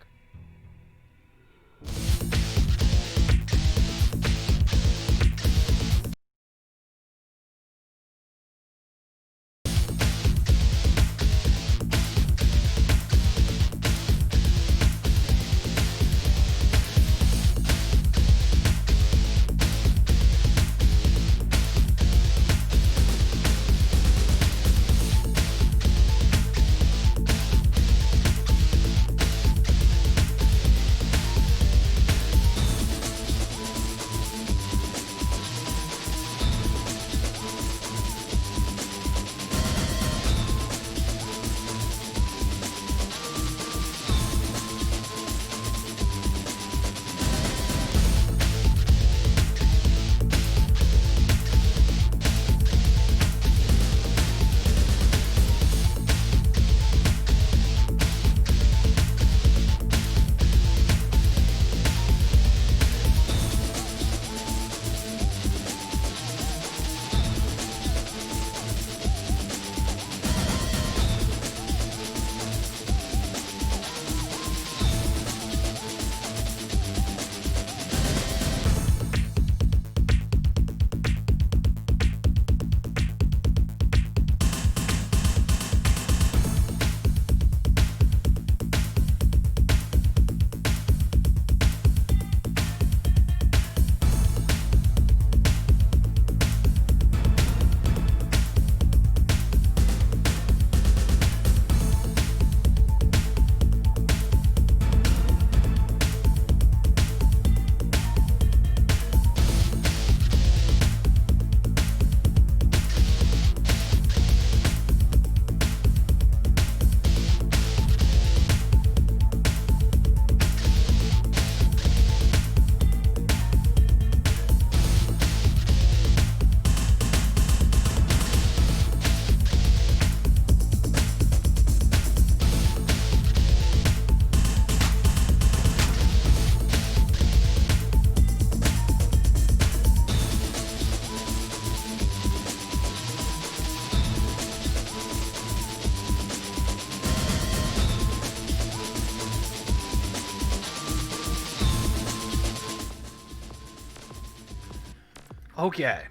A: Okay.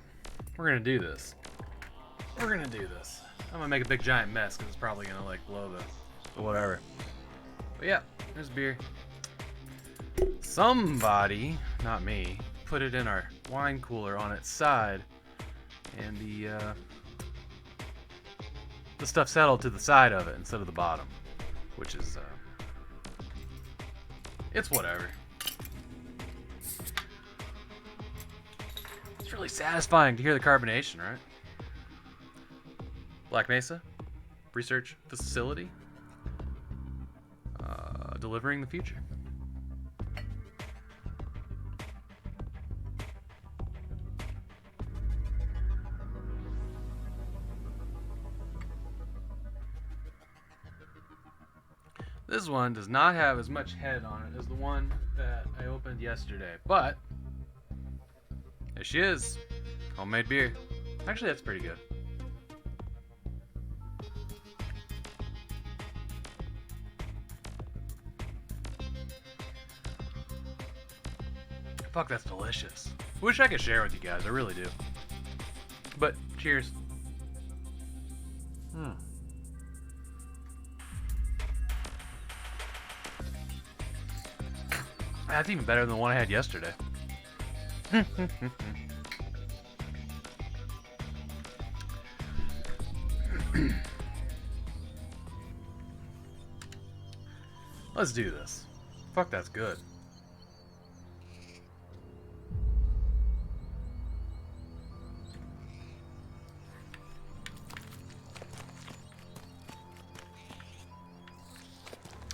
A: We're gonna do this. We're gonna do this. I'm gonna make a big giant mess because it's probably gonna like blow the whatever. But yeah, there's beer. Somebody, not me, put it in our wine cooler on its side, and the stuff settled to the side of it instead of the bottom, which is it's whatever. It's really satisfying to hear the carbonation, right? Black Mesa Research Facility, delivering the future. This one does not have as much head on it as the one that I opened yesterday, but there she is. Homemade beer. Actually, that's pretty good. Fuck, that's delicious. Wish I could share with you guys, I really do. But, cheers. That's even better than the one I had yesterday. Let's do this. Fuck, that's good.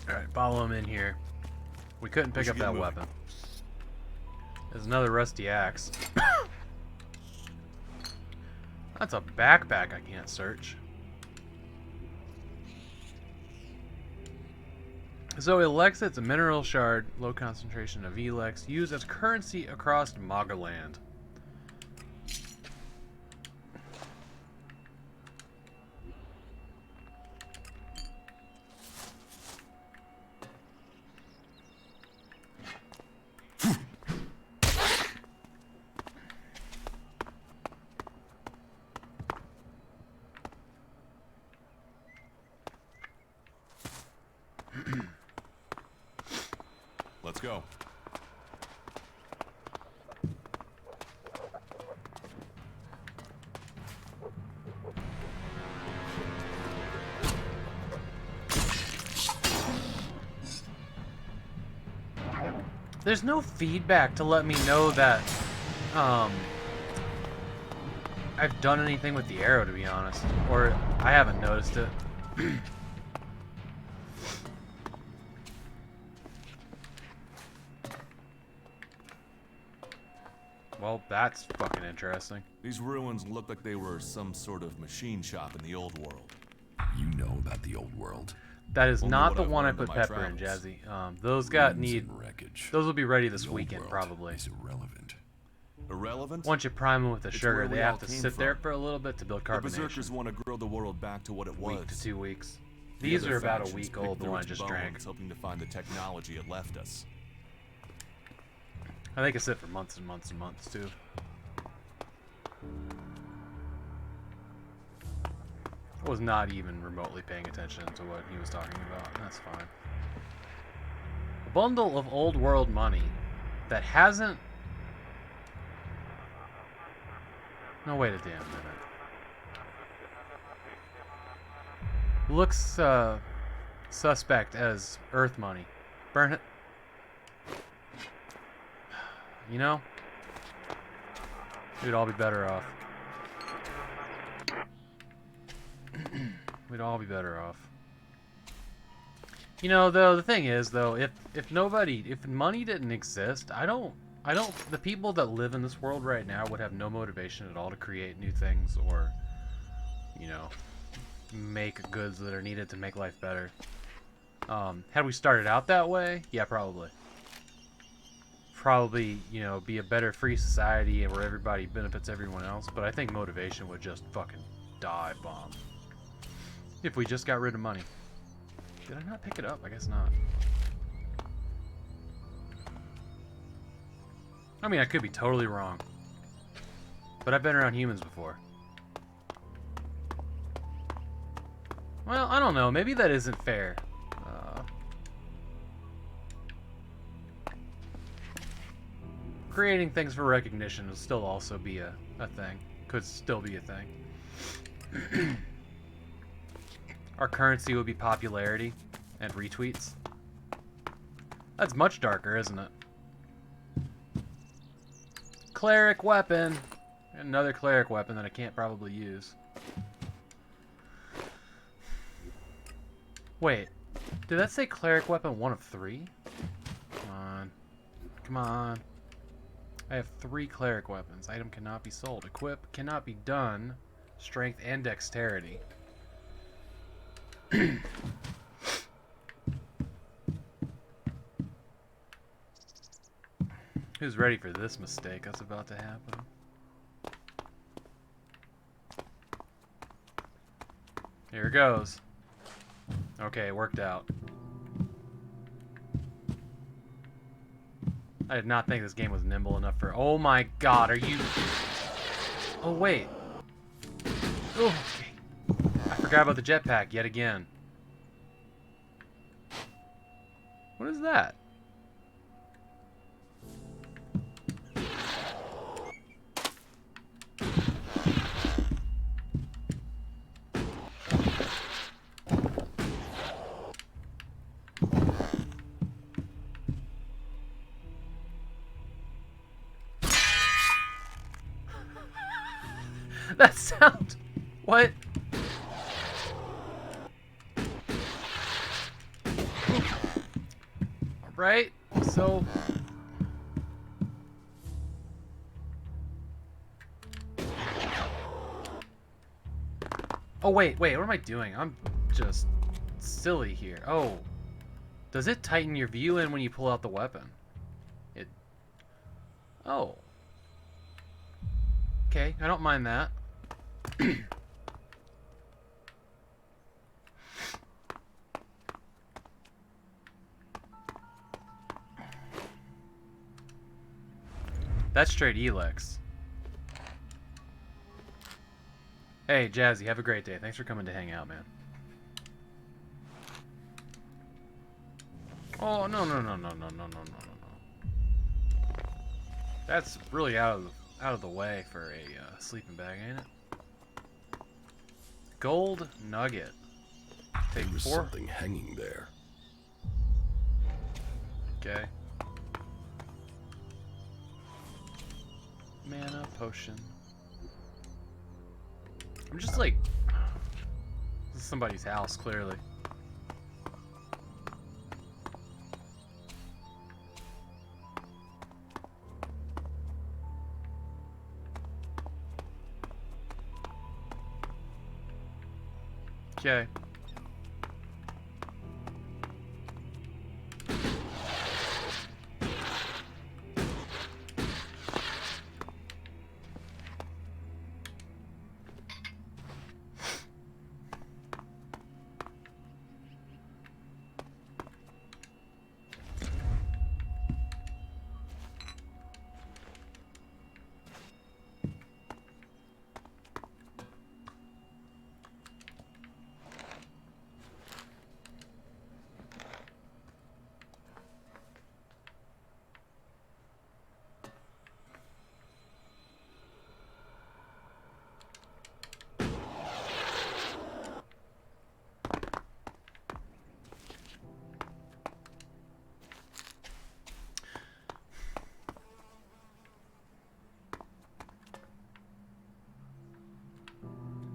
A: Alright, follow him in here. We couldn't pick up that weapon. There's another rusty axe. That's a backpack I can't search. So Elex, it's a mineral shard, low concentration of Elex, used as currency across Magaland.
G: Let's go.
A: There's no feedback to let me know that I've done anything with the arrow, to be honest. Or I haven't noticed it. Well, that's fucking interesting.
G: These ruins look like they were some sort of machine shop in the old world.
E: You know about the old world.
A: That is
G: Only
A: not
G: what
A: the
G: I've
A: one I
G: learned
A: put
G: in my
A: pepper in,
G: travels.
A: Jazzy. Those got
E: Ruins
A: need.
E: and wreckage.
A: Those will be ready this
E: The old
A: weekend,
E: world
A: probably.
E: is irrelevant.
G: Irrelevant?
A: Once you prime them with the
G: It's
A: sugar,
G: where
A: they
G: we
A: have
G: all
A: to
G: came
A: sit there
G: from.
A: for a little bit to build
G: The Berserkers
A: carbonation.
G: want to grow the world back to what it was.
A: Week to 2 weeks.
G: The
A: These
G: other
A: are about a
G: factions
A: week
G: picked
A: old, the
G: through
A: one I
G: its
A: just
G: bones,
A: drank.
G: hoping to find the technology it left us.
A: I think I sit for months and months and months, too. I was not even remotely paying attention to what he was talking about. That's fine. A bundle of old world money that hasn't... No, wait a damn minute. Looks, suspect as Earth money. Burn it. You know? We'd all be better off. We'd all be better off. You know, though, the thing is, though, if money didn't exist, the people that live in this world right now would have no motivation at all to create new things or, you know, make goods that are needed to make life better. Had we started out that way, yeah, probably. Probably, you know, be a better free society where everybody benefits everyone else, but I think motivation would just fucking die bomb. If we just got rid of money. Did I not pick it up? I guess not. I mean, I could be totally wrong. But I've been around humans before. Well, I don't know. Maybe that isn't fair. Creating things for recognition will still also be a thing. Could still be a thing. Our currency would be popularity and retweets. That's much darker, isn't it? Cleric weapon. Another cleric weapon that I can't probably use. Wait. Did that say cleric weapon 1 of 3? Come on. Come on. I have 3 cleric weapons. Item cannot be sold. Equip cannot be done. Strength and dexterity. Who's ready for this mistake that's about to happen? Here it goes. Okay, it worked out. I did not think this game was nimble enough for... Oh my god, are you... Oh, wait. Oh, okay. I forgot about the jetpack yet again. What is that? That sound... What? Right? So... Oh, wait, what am I doing? I'm just silly here. Oh. Does it tighten your view in when you pull out the weapon? It... Oh. Okay, I don't mind that. That's straight Elex. Hey, Jazzy, have a great day. Thanks for coming to hang out, man. Oh, no. That's really out of the way for a sleeping bag, ain't it? Gold nugget. Take
D: There was
A: 4.
D: something hanging there.
A: Okay. Mana potion. I'm just like... This is somebody's house, clearly. Okay.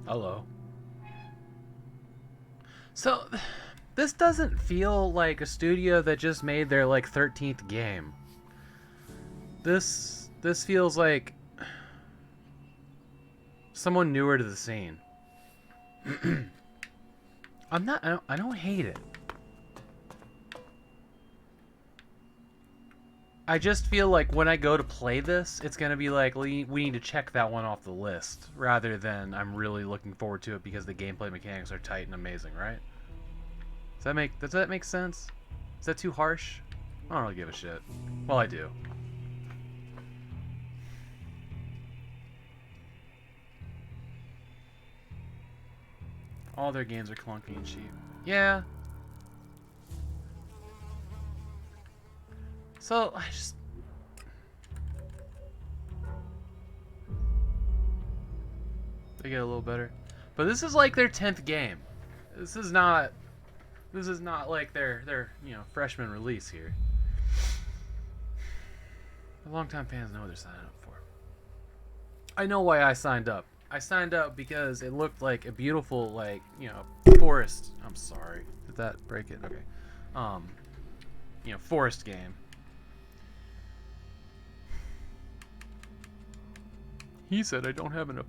A: Hello. So, this doesn't feel like a studio that just made their, like, 13th game. This feels like someone newer to the scene. I don't hate it. I just feel like when I go to play this, it's going to be like, we need to check that one off the list, rather than I'm really looking forward to it because the gameplay mechanics are tight and amazing, right? Does that make sense? Is that too harsh? I don't really give a shit. Well, I do. All their games are clunky and cheap. Yeah. So, I just... They get a little better. But this is like their 10th game. This is not like their freshman release here. The longtime fans know what they're signing up for. I know why I signed up. I signed up because it looked like a beautiful, like, forest. I'm sorry. Did that break it? Okay. Forest game. He said I don't have a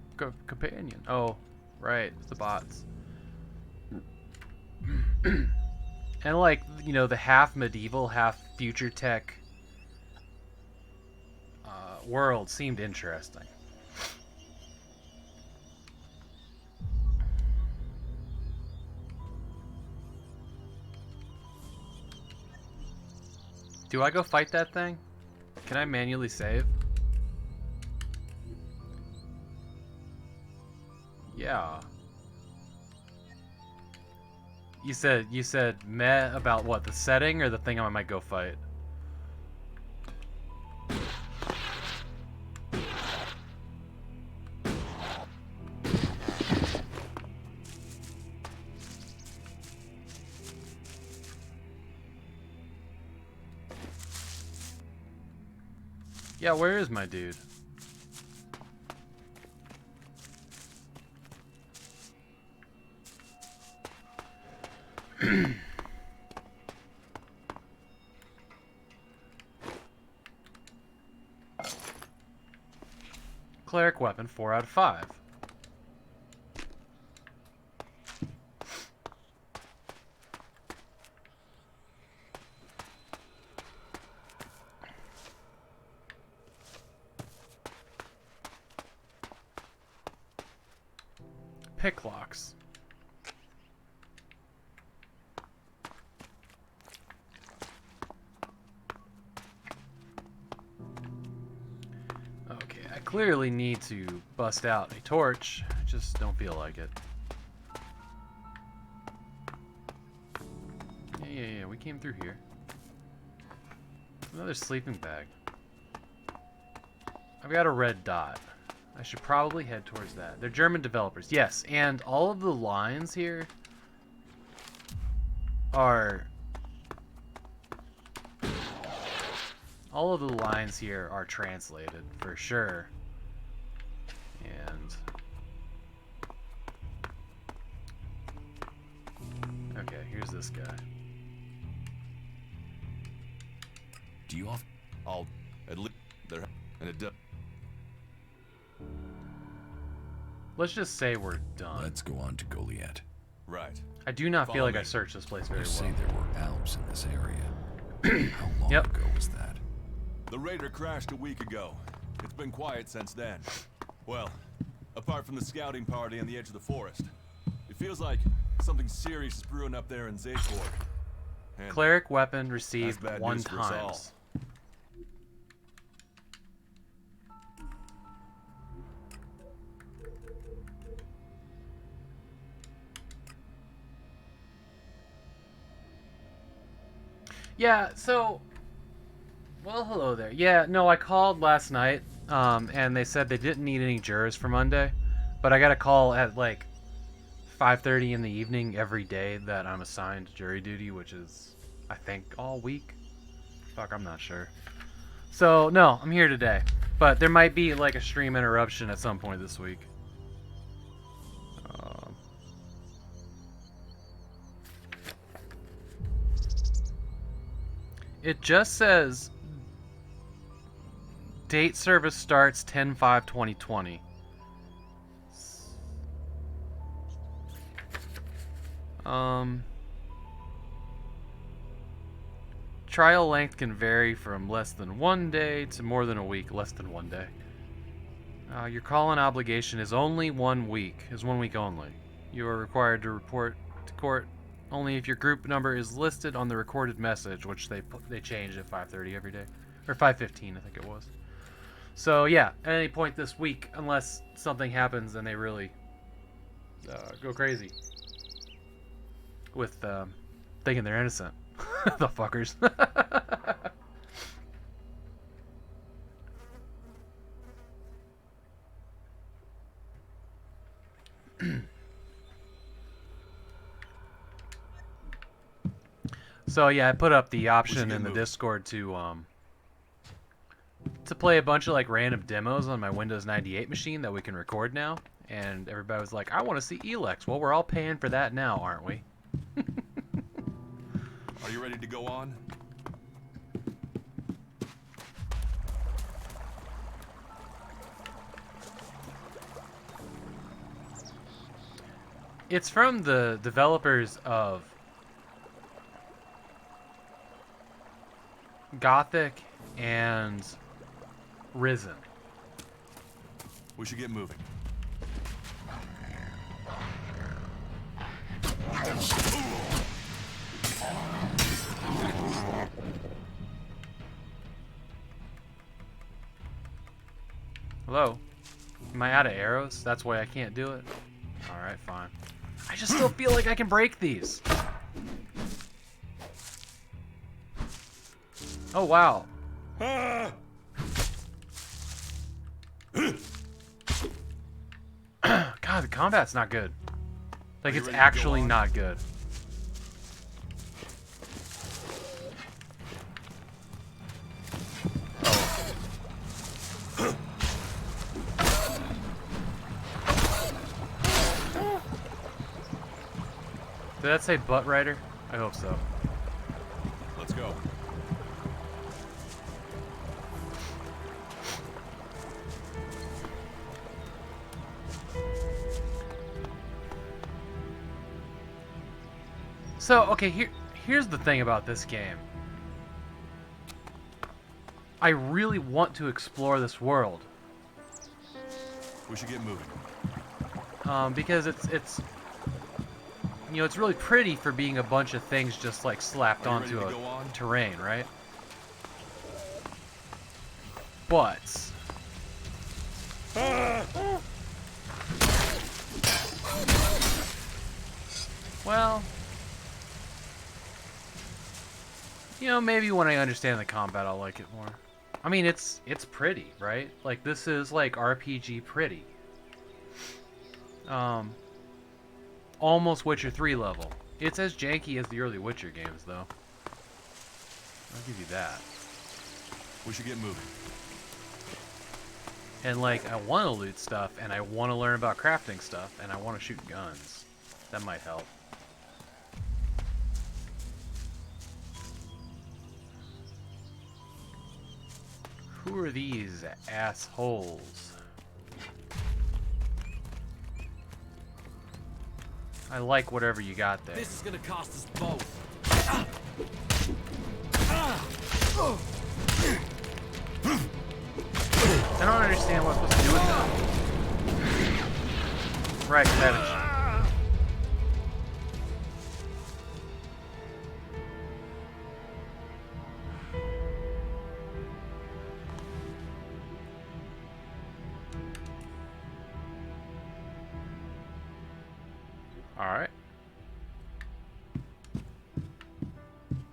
A: companion. Oh, right. It's the bots. And like, the half medieval, half future tech world seemed interesting. Do I go fight that thing? Can I manually save? Yeah. You said meh about what, the setting or the thing I might go fight? Yeah, where is my dude? Cleric weapon, 4 out of 5. Pick locks. Okay, I clearly need to bust out a torch. I just don't feel like it. Yeah, we came through here. Another sleeping bag. I've got a red dot. I should probably head towards that. They're German developers. Yes, and all of the lines here are... All of the lines here are translated, for sure. And... Okay, here's this guy.
E: Do you off?
G: I'll at least there and it does.
A: Let's just say we're done.
E: Let's go on to Goliath.
G: Right.
A: I do not feel
G: Follow
A: like I
G: me.
A: searched this place very
E: You say
A: well.
E: there were Alps in this area. How long
A: Yep.
E: ago was that?
G: The raider crashed a week ago. It's been quiet since then. Well, apart from the scouting party on the edge of the forest. It feels like something serious is brewing up there in Zaytborg. And
A: Cleric weapon received
G: That's bad
A: 1
G: news for us all.
A: times. Yeah, so... Well, hello there. Yeah, no, I called last night, and they said they didn't need any jurors for Monday, but I got a call at, like, 5:30 in the evening every day that I'm assigned jury duty, which is, I think, all week. Fuck, I'm not sure. So, no, I'm here today, but there might be, like, a stream interruption at some point this week. It just says date service starts 10/5/2020. Trial length can vary from less than 1 day to more than a week, less than 1 day. Your call-in obligation is only 1 week, is 1 week only. You are required to report to court only if your group number is listed on the recorded message, which they change at 5:30 every day, or 5:15, I think it was. So yeah, at any point this week, unless something happens and they really go crazy. with thinking they're innocent. The fuckers. So yeah, I put up the option in the Discord to play a bunch of like random demos on my Windows 98 machine that we can record now, and everybody was like, "I want to see Elex." Well, we're all paying for that now, aren't we?
G: Are you ready to go on?
A: It's from the developers of Gothic and Risen.
G: We should get moving.
A: Hello? Am I out of arrows? That's why I can't do it? Alright, fine. I just still feel like I can break these. Oh, wow. God, the combat's not good. Like, it's actually not good. Did that say butt rider? I hope so.
G: Let's go.
A: So, okay, here's the thing about this game. I really want to explore this world.
G: We should get moving.
A: Because it's you know, it's really pretty for being a bunch of things just like slapped onto a terrain, right? But well, you know, maybe when I understand the combat I'll like it more. I mean, it's pretty, right? Like, this is like RPG pretty. Almost Witcher 3 level. It's as janky as the early Witcher games, though. I'll give you that.
G: We should get moving.
A: And, like, I want to loot stuff, and I want to learn about crafting stuff, and I want to shoot guns. That might help. Who are these assholes? I like whatever you got there.
H: This is gonna cost us both.
A: I don't understand what I'm supposed to do with that. Right, savage. Alright.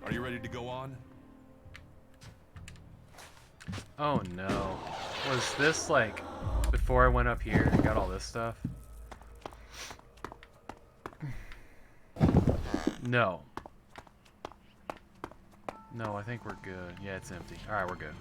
G: Are you ready to go on?
A: Oh no. Was this like before I went up here and got all this stuff? No. No, I think we're good. Yeah, it's empty. Alright, we're good.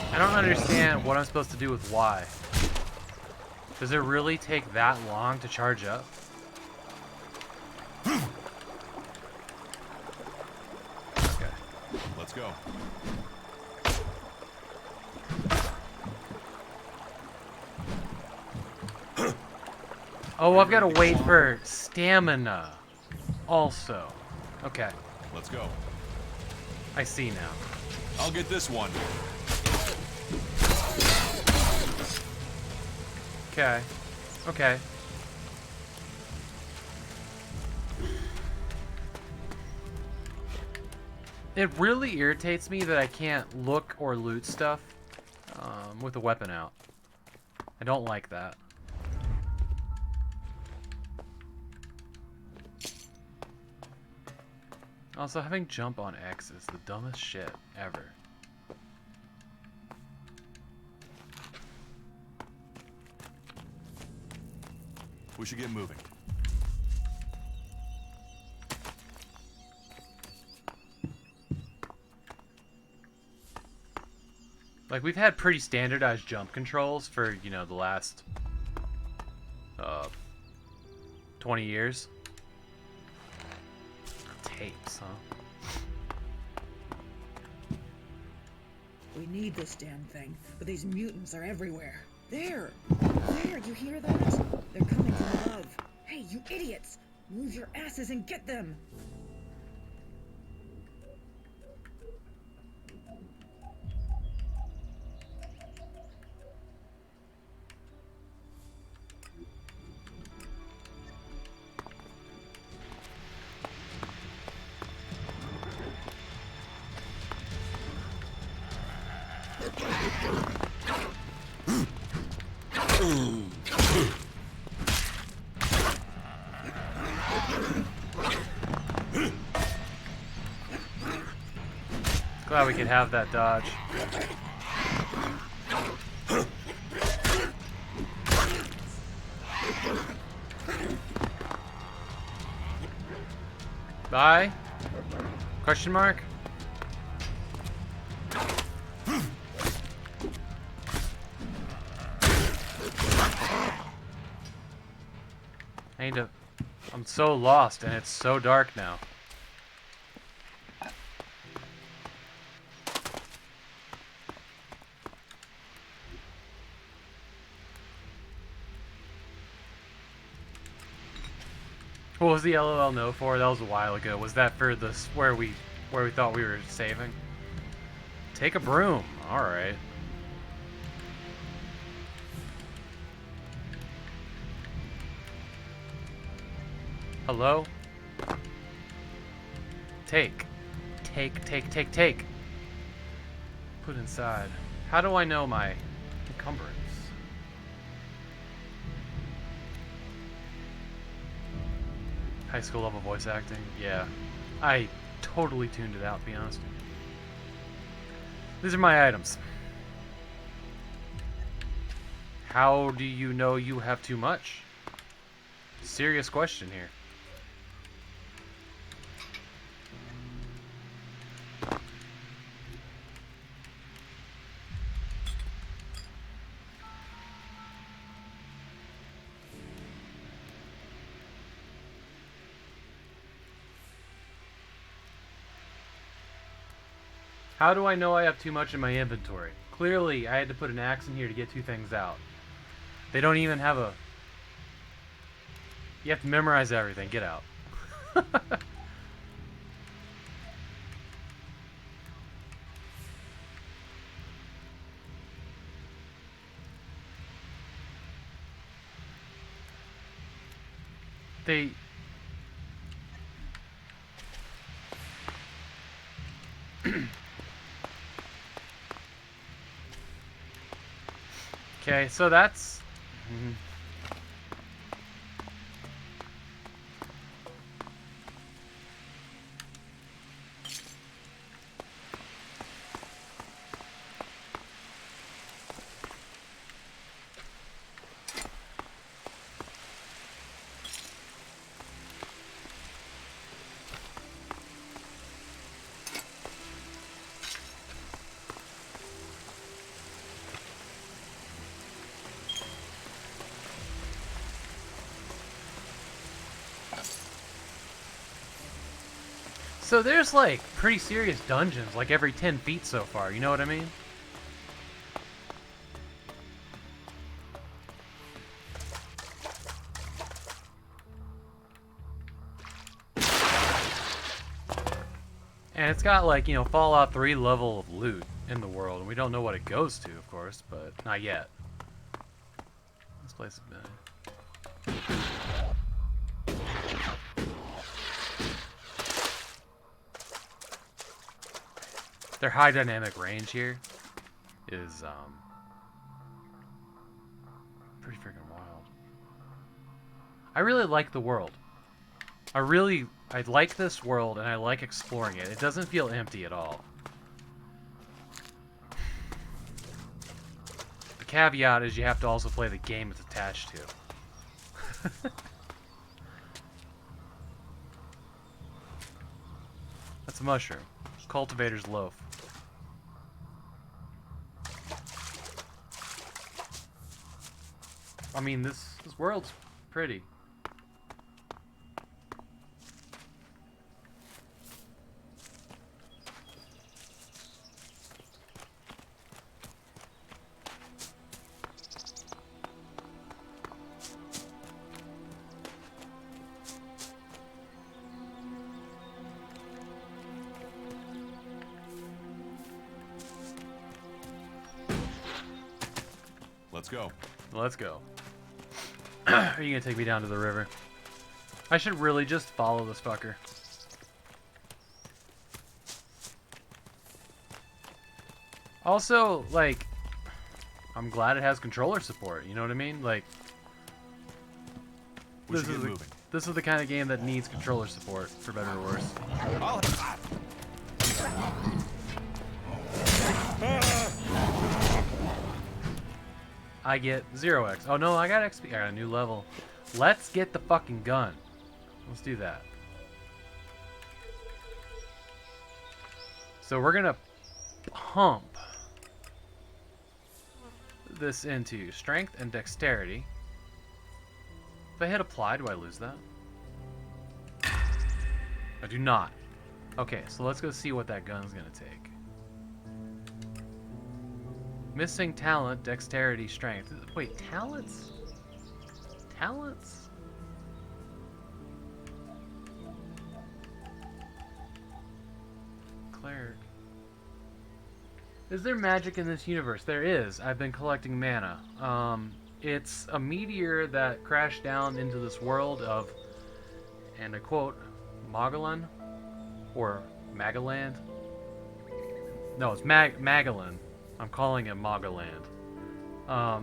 A: I don't understand what I'm supposed to do with Y. Does it really take that long to charge up? Okay.
G: Let's go.
A: Oh, I've got to wait for stamina. Also. Okay.
G: Let's go.
A: I see now.
G: I'll get this one.
A: Okay. Okay. It really irritates me that I can't look or loot stuff with the weapon out. I don't like that. Also, having jump on X is the dumbest shit ever.
G: We should get moving.
A: Like, we've had pretty standardized jump controls for, you know, the last 20 years. Tapes, huh?
H: We need this damn thing, but these mutants are everywhere. There! There, you hear that? They're coming from above. Hey, you idiots! Move your asses and get them!
A: Glad we could have that dodge. Bye? Question mark? I need to... I'm so lost and it's so dark now. What was the LOL no for? That was a while ago. Was that for the where we thought we were saving? Take a broom. All right. Hello? Take. Take. Put inside. How do I know my encumbrance? High school level voice acting? Yeah. I totally tuned it out, to be honest. These are my items. How do you know you have too much? Serious question here. How do I know I have too much in my inventory? Clearly, I had to put an axe in here to get two things out. They don't even have a... You have to memorize everything. Get out. They... Okay, so that's... So there's like pretty serious dungeons like every 10 feet so far, you know what I mean? And it's got, like, you know, Fallout 3 level of loot in the world. And we don't know what it goes to, of course, but not yet. This place is bad. Their high dynamic range here is pretty freaking wild. I really like the world. I like this world and I like exploring it. It doesn't feel empty at all. The caveat is you have to also play the game it's attached to. That's a mushroom. Cultivator's loaf. I mean, this world's pretty.
G: Let's go.
A: Let's go. Are you gonna take me down to the river? I should really just follow this fucker. Also, like, I'm glad it has controller support, you know what I mean? Like,
G: We should get moving.
A: this is the kind of game that needs controller support, for better or worse. I get 0x. Oh no, I got XP. I got a new level. Let's get the fucking gun. Let's do that. So we're gonna pump this into strength and dexterity. If I hit apply, do I lose that? I do not. Okay, so let's go see what that gun's gonna take. Missing talent, dexterity, strength. Wait, talents? Talents? Cleric. Is there magic in this universe? There is. I've been collecting mana. It's a meteor that crashed down into this world of, and I quote, Magalan? Or Magaland? No, it's Magalan. I'm calling it Magaland.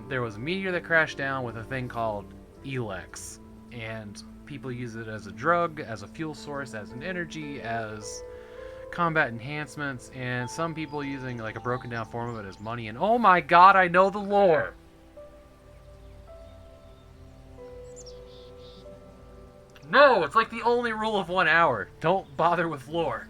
A: There was a meteor that crashed down with a thing called Elex, and people use it as a drug, as a fuel source, as an energy, as combat enhancements, and some people using like a broken down form of it as money. And oh my god, I know the lore! No, it's like the only rule of 1 hour. Don't bother with lore.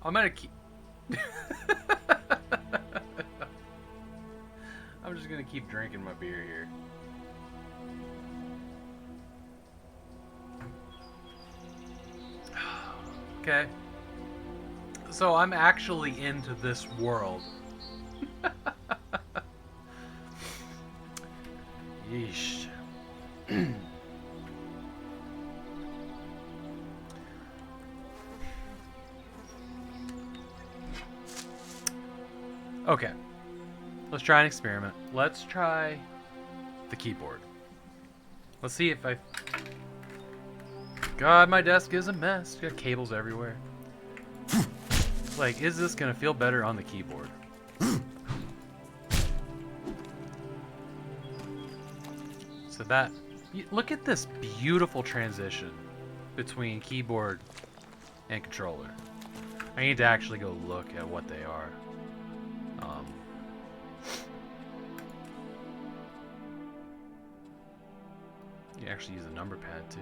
A: I'm gonna keep... I'm just gonna keep drinking my beer here. Okay. So I'm actually into this world. Yeesh. Okay. Let's try an experiment. Let's try the keyboard. Let's see if I... God, my desk is a mess. Got cables everywhere. Like, is this gonna feel better on the keyboard? So that... Look at this beautiful transition between keyboard and controller. I need to actually go look at what they are. You actually use a number pad too.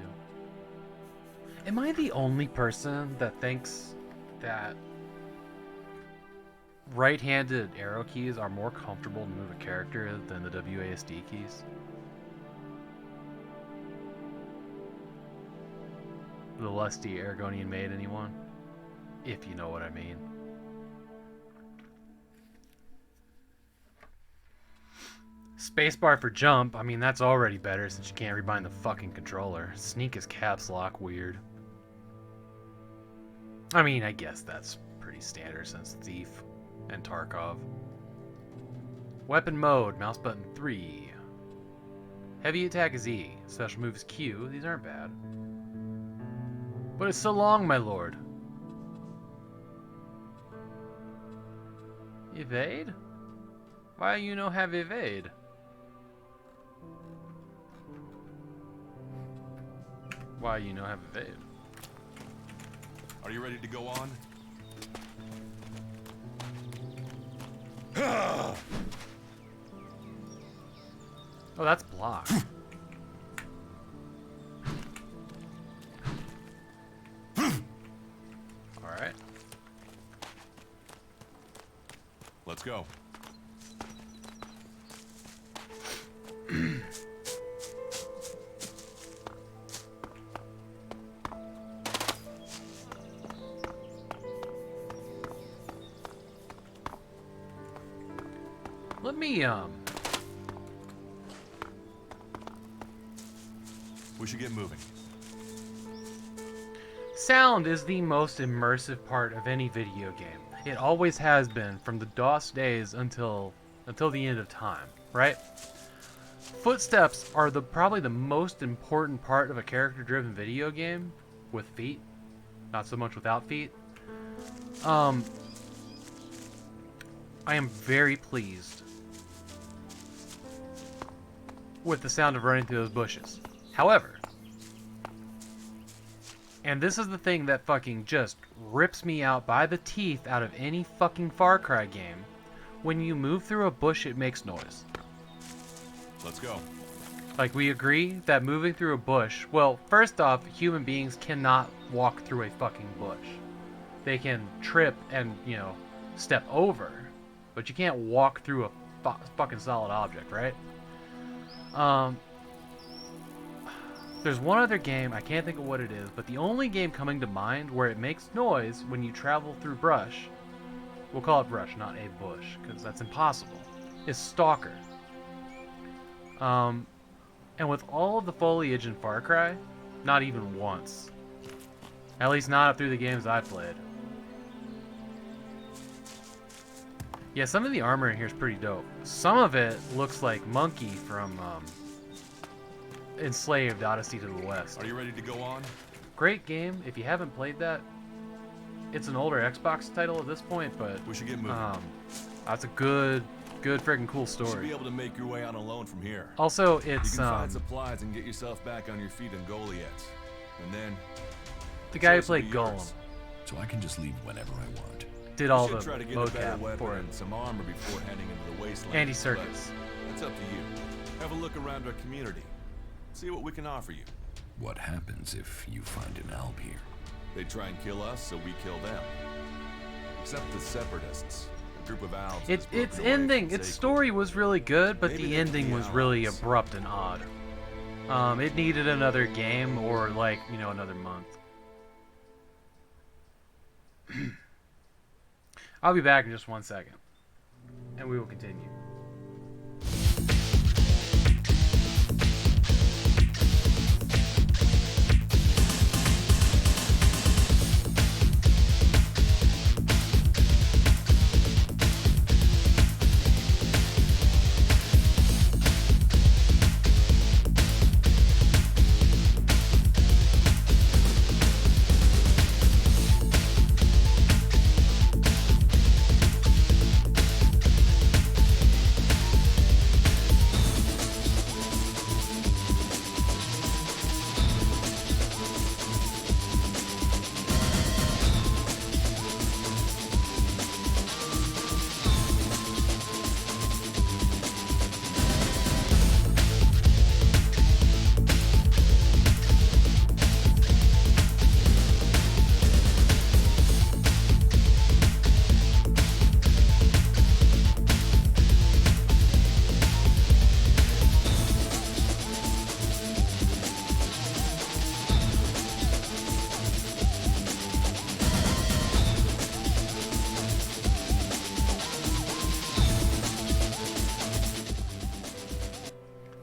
A: Am I the only person that thinks that right-handed arrow keys are more comfortable to move a character than the WASD keys? The lusty Aragonian maid, anyone? if you know what I mean. Spacebar for jump, I mean, that's already better since you can't rebind the fucking controller. Sneak is caps lock, weird. I mean, I guess that's pretty standard since Thief and Tarkov. Weapon mode, mouse button 3. Heavy attack is E, special move is Q. These aren't bad. But it's so long, my lord. Evade? Why you no have evade? Why you no have evade?
G: Are you ready to go on?
A: Oh, that's block. Alright.
G: Let's go.
A: Let me,
G: We should get moving.
A: Sound is the most immersive part of any video game. It always has been from the DOS days until the end of time, right? Footsteps are probably the most important part of a character-driven video game with feet, not so much without feet. I am very pleased with the sound of running through those bushes. However, and this is the thing that fucking just rips me out by the teeth out of any fucking Far Cry game, when you move through a bush it makes noise.
G: Let's go.
A: Like, we agree that moving through a bush, well, first off, human beings cannot walk through a fucking bush. They can trip and, you know, step over, but you can't walk through a fucking solid object, right? There's one other game, I can't think of what it is, but the only game coming to mind where it makes noise when you travel through brush, we'll call it brush, not a bush, because that's impossible, is Stalker. And with all of the foliage in Far Cry, not even once. At least not up through the games I've played. Yeah, some of the armor in here is pretty dope. Some of it looks like Monkey from Enslaved Odyssey to the West.
G: Are you ready to go on?
A: Great game. If you haven't played that, it's an older Xbox title at this point, but
G: We should get moving.
A: that's a good freaking cool
G: You should
A: story.
G: be able to make your way out alone from here.
A: Also,
G: You
A: it's
G: can find supplies and get yourself back on your feet in Goliath. And then
A: the guy who
G: choice will be
A: played Golem
G: yours.
E: So I can just leave whenever I want.
A: did
G: You
A: all
G: should
A: the
G: try to get a better
A: mocap
G: weapon
A: for it.
G: and some armor before heading into the wasteland.
A: Andy
G: but
A: Serkis.
G: That's up to you. Have a look around our community. See what we can offer you.
E: What happens if you find an alb here?
G: They try and kill us, so we kill them. Except the Separatists, a group of elves. that's
A: Its
G: broken away
A: ending,
G: from
A: its
G: Sacred.
A: story was really good, but
G: Maybe
A: the
G: they could
A: ending
G: be
A: was really
G: allies.
A: abrupt and odd. It needed another game or, like, you know, another month. I'll be back in just 1 second, and we will continue.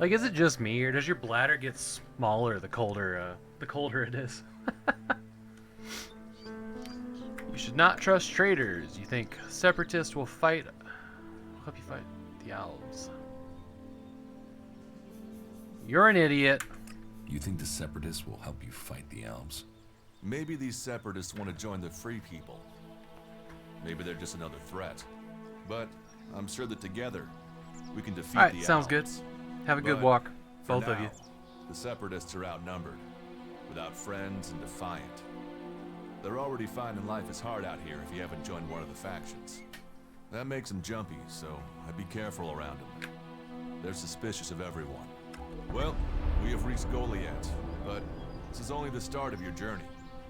A: Like, is it just me, or does your bladder get smaller the colder it is? You should not trust traitors. You think separatists will help you fight the Alps. You're an idiot.
E: You think the Separatists will help you fight the Alps?
G: Maybe these separatists want to join the free people. Maybe they're just another threat. But I'm sure that together we can defeat the
A: Alright, sounds good.
G: Alps.
A: Have a good
G: But
A: walk,
G: for
A: both of
G: now,
A: you.
G: The separatists are outnumbered, without friends and defiant. They're already finding life is hard out here if you haven't joined one of the factions. That makes them jumpy, so I'd be careful around them. They're suspicious of everyone. Well, we have reached Goliath, but this is only the start of your journey.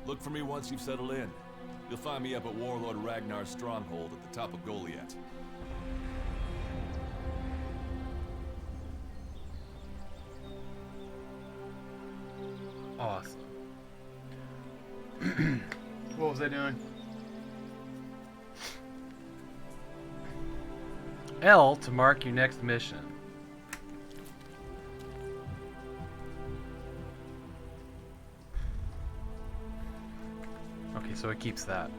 G: Look for me once you've settled in. You'll find me up at Warlord Ragnar's stronghold at the top of Goliath.
A: Awesome. What was I doing? L to mark your next mission. Okay, so it keeps that.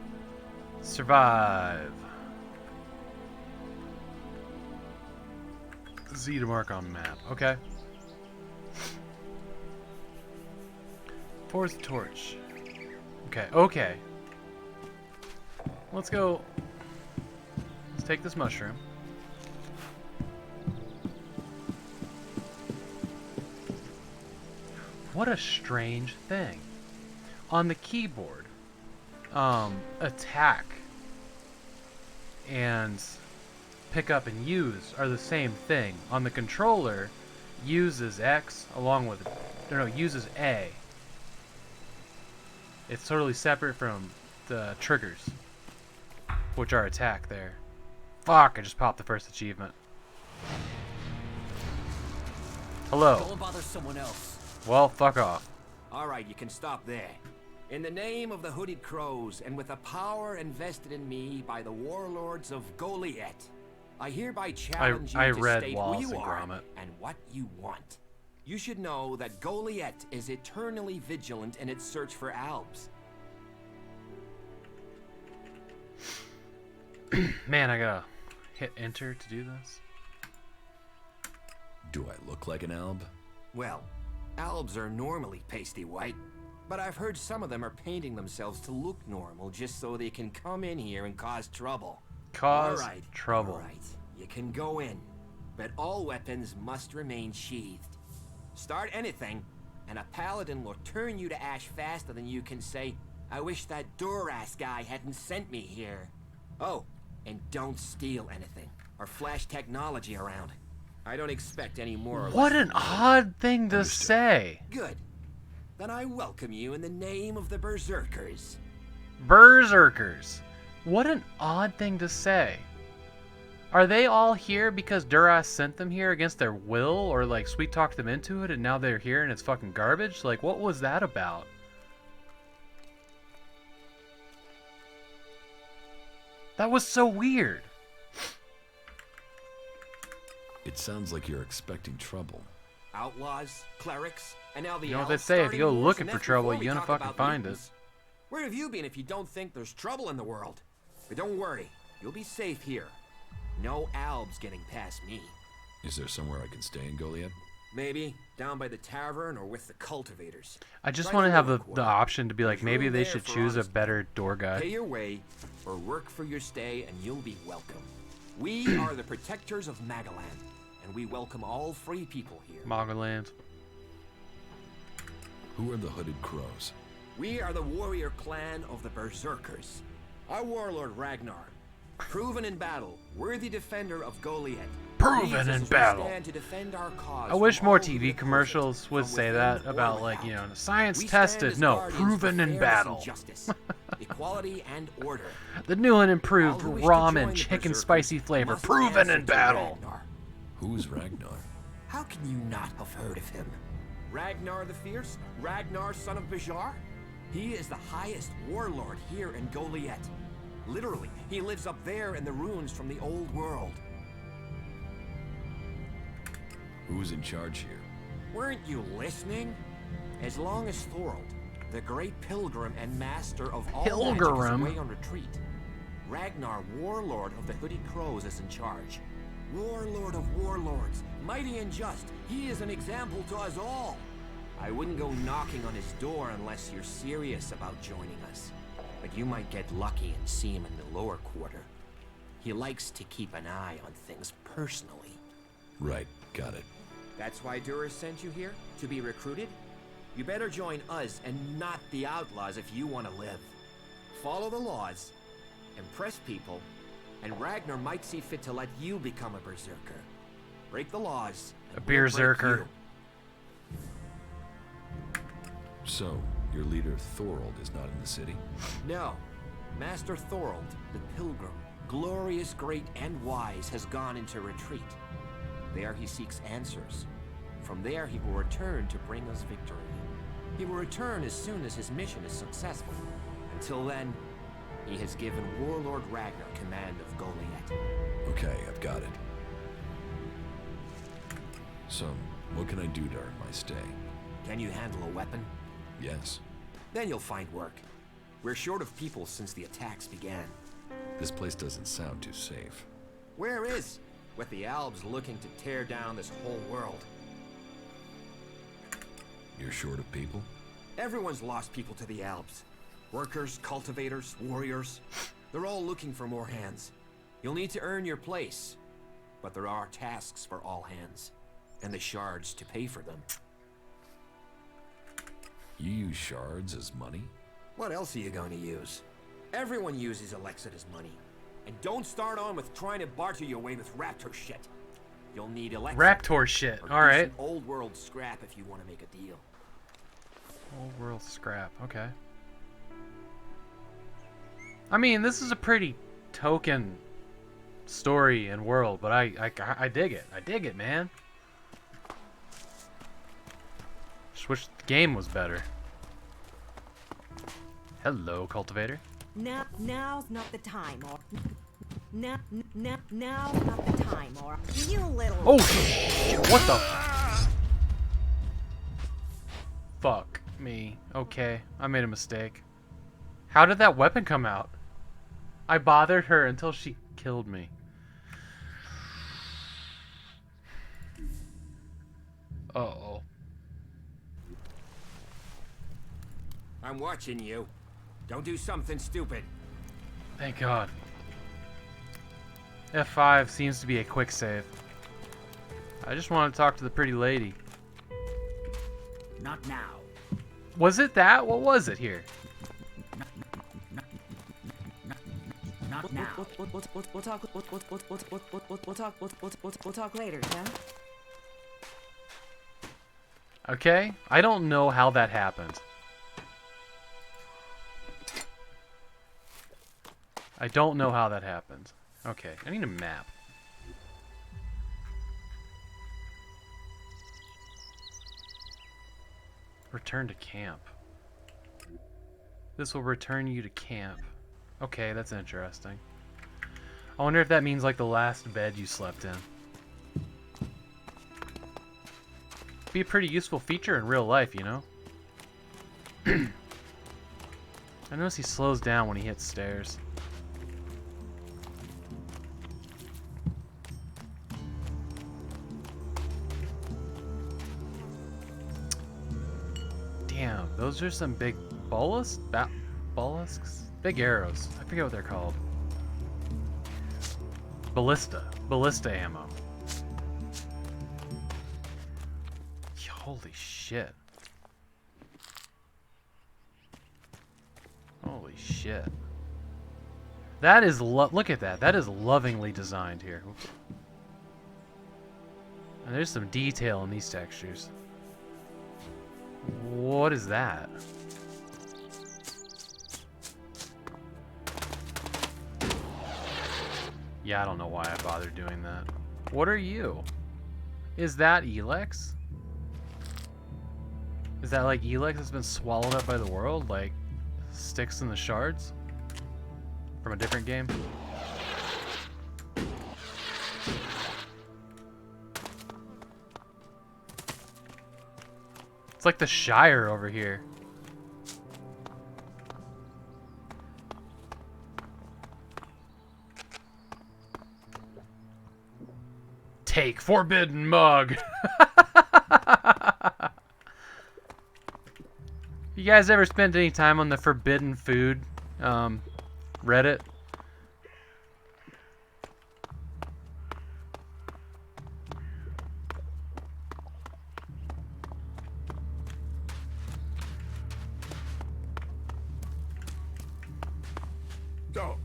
A: Survive. Z to mark on map. Okay. Force the torch. Okay. Let's go. Let's take this mushroom. What a strange thing. On the keyboard, attack and pick up and use are the same thing. On the controller, uses X along with, uses A. It's totally separate from the triggers, which are attack there. Fuck, I just popped the first achievement. Hello.
I: Go and bother someone else.
A: Well, fuck off.
I: Alright, you can stop there. In the name of the Hooded Crows, and with the power invested in me by the warlords of Goliath, I hereby challenge you to
A: read
I: state
A: Wallace
I: who you
A: and
I: are
A: Gromit.
I: and what you want. You should know that Goliath is eternally vigilant in its search for Alps.
A: Man, I gotta hit enter to do this.
E: Do I look like an Alb?
I: Well, Albs are normally pasty white, but I've heard some of them are painting themselves to look normal just so they can come in here and cause trouble.
A: Cause
I: All right,
A: trouble.
I: All right, you can go in, but all weapons must remain sheathed. Start anything, and a paladin will turn you to ash faster than you can say, I wish that Duras guy hadn't sent me here. Oh, and don't steal anything, or flash technology around. I don't expect any more or
A: What
I: less.
A: an odd thing to say.
I: Good. Then I welcome you in the name of the Berserkers.
A: Berserkers. What an odd thing to say. Are they all here because Duras sent them here against their will, or like sweet talked them into it and now they're here and it's fucking garbage? Like, what was that about? That was so weird.
E: It sounds like you're expecting trouble.
I: Outlaws, clerics, and now the
A: You know what they
I: elves
A: say, if
I: starting
A: you go
I: wars,
A: looking
I: and
A: for
I: that's
A: trouble,
I: before we
A: you're gonna
I: talk
A: fucking
I: about
A: find
I: mutants. Where have you been if you don't think there's trouble in the world? But don't worry, you'll be safe here. No Albs getting past me.
E: Is there somewhere I can stay in Goliath?
I: Maybe down by the tavern or with the cultivators.
A: I just
I: Try
A: want to
I: to
A: have
I: look
A: the
I: well.
A: option to be like,
I: There's
A: maybe
I: room
A: they
I: there
A: should
I: for
A: choose a
I: honesty.
A: better door guy.
I: Pay your way or work for your stay and you'll be welcome. We are the protectors of Magaland, and we welcome all free people here.
A: Moggerland.
E: Who are the Hooded Crows?
I: We are the warrior clan of the Berserkers. Our warlord Ragnar, proven in battle, worthy defender of Goliath.
A: Proven
I: leads us
A: in
I: as we
A: battle.
I: stand to defend our cause
A: I wish
I: from
A: more
I: all who
A: TV
I: oppose
A: commercials
I: it,
A: would
I: from
A: say
I: within
A: that
I: or
A: about, like,
I: without.
A: you know, science
I: We
A: tested,
I: stand as
A: no,
I: guardians
A: proven
I: for
A: in
I: fairness
A: battle.
I: and justice, equality and order.
A: The new and improved
I: All who wish to join
A: ramen
I: the
A: chicken
I: Berserkers
A: spicy flavor,
I: must
A: proven
I: answer
A: in
I: to
A: battle.
I: Ragnar.
E: Who's Ragnar?
I: How can you not have heard of him? Ragnar the Fierce? Ragnar, son of Bajar? He is the highest warlord here in Goliath. Literally, he lives up there in the ruins from the old world.
E: Who's in charge here?
I: Weren't you listening? As long as Thorold, the great pilgrim and master of all magic, is away on retreat, Ragnar, warlord of the Hooded Crows, is in charge. Warlord of warlords, mighty and just, he is an example to us all. I wouldn't go knocking on his door unless you're serious about joining us. But you might get lucky and see him in the lower quarter. He likes to keep an eye on things personally.
E: Right, got it.
I: That's why Duras sent you here? To be recruited? You better join us and not the outlaws if you want to live. Follow the laws, impress people, and Ragnar might see fit to let you become a berserker. Break the laws.
A: A berserker.
E: So, your leader Thorold is not in the city?
I: No. Master Thorold, the pilgrim, glorious, great, and wise, has gone into retreat. There he seeks answers. From there he will return to bring us victory. He will return as soon as his mission is successful. Until then, he has given Warlord Ragnar command of Goliath.
E: Okay, I've got it. So, what can I do during my stay?
I: Can you handle a weapon?
E: Yes.
I: Then you'll find work. We're short of people since the attacks began.
E: This place doesn't sound too safe.
I: Where is? With the Alps looking to tear down this whole world.
E: You're short of people?
I: Everyone's lost people to the Alps. Workers, cultivators, warriors. They're all looking for more hands. You'll need to earn your place. But there are tasks for all hands. And the shards to pay for them.
E: You use shards as money?
I: What else are you going to use? Everyone uses Elex as money. And don't start on with trying to barter your way with Raptor shit. You'll need Elex.
A: Raptor shit, alright.
I: Old world scrap if you want to make a deal.
A: Old world scrap, okay. I mean, this is a pretty token story and world, but I dig it. I dig it, man. Just wish the game was better. Hello, cultivator.
J: Now's not the time, or now's not the time, or you little.
A: Oh shit! What the? Fuck me. Okay, I made a mistake. How did that weapon come out? I bothered her until she killed me. Uh-oh.
I: I'm watching you. Don't do something stupid.
A: Thank God. F5 seems to be a quick save. I just want to talk to the pretty lady.
K: Not now.
A: Was it that? What was it here?
K: Not now.
J: We'll talk later, yeah?
A: Okay, I don't know how that happened. I don't know how that happened. Okay, I need a map. Return to camp. This will return you to camp. Okay, that's interesting. I wonder if that means like the last bed you slept in. Be a pretty useful feature in real life, you know? I notice he slows down when he hits stairs. Damn, those are some big mollusks? Big arrows. I forget what they're called. Ballista ammo. Holy shit. Holy shit. That is look at that. That is lovingly designed here. Oops. And there's some detail in these textures. What is that? Yeah, I don't know why I bothered doing that. What are you? Is that Elex? Is that like Elex has been swallowed up by the world? Like sticks in the shards? From a different game? like the Shire over here. Take forbidden mug. You guys ever spent any time on the forbidden food Reddit?
L: So,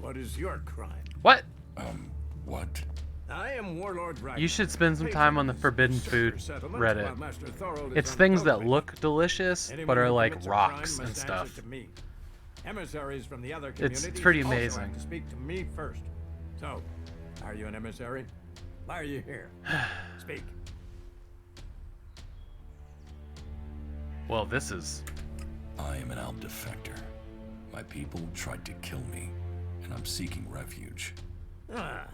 L: what is your crime?
A: What?
E: What?
L: I am Warlord Ragnar.
A: You should spend some time on the forbidden food Reddit. It's things that look delicious, but are like rocks and stuff.
L: Emissaries from the other communities
A: It's pretty
L: also
A: amazing.
L: have to speak to me first. So, are you an emissary? Why are you here? Speak.
A: Well, this is...
E: I am an Alb defector. My people tried to kill me, and I'm seeking refuge.
L: Ah.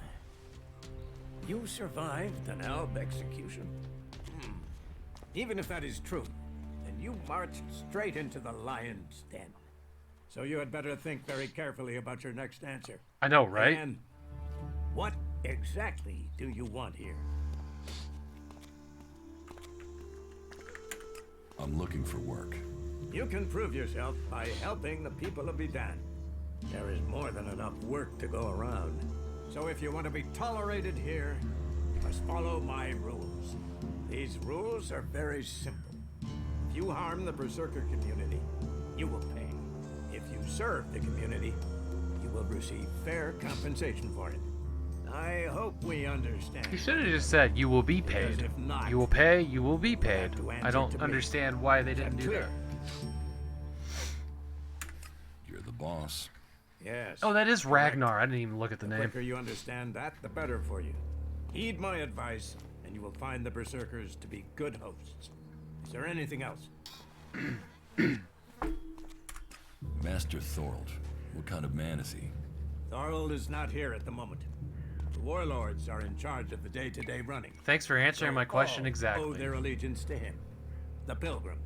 L: You survived an Alb execution? Even if that is true, then you marched straight into the lion's den. So you had better think very carefully about your next answer.
A: I know, right?
L: And what exactly do you want here?
E: I'm looking for work.
L: You can prove yourself by helping the people of Edan. There is more than enough work to go around. So if you want to be tolerated here, you must follow my rules. These rules are very simple. If you harm the Berserker community, you will pay. If you serve the community, you will receive fair compensation for it. I hope we understand.
A: You should have just said, you will be paid.
L: If not,
A: You will pay, you will be paid.
L: to answer
A: I don't
L: to me.
A: understand why they didn't
L: Is
A: do
L: that
A: that.
E: You're the boss.
L: Yes.
A: Oh, that is
L: correct.
A: Ragnar. I didn't even look at the
L: The
A: name.
L: quicker you understand that, the better for you. Heed my advice, and you will find the Berserkers to be good hosts. Is there anything else?
E: Master Thorold. What kind of man is he?
L: Thorold is not here at the moment. The warlords are in charge of the day-to-day running.
A: Thanks for answering my question
L: all owe
A: exactly.
L: their allegiance to him, the Pilgrim.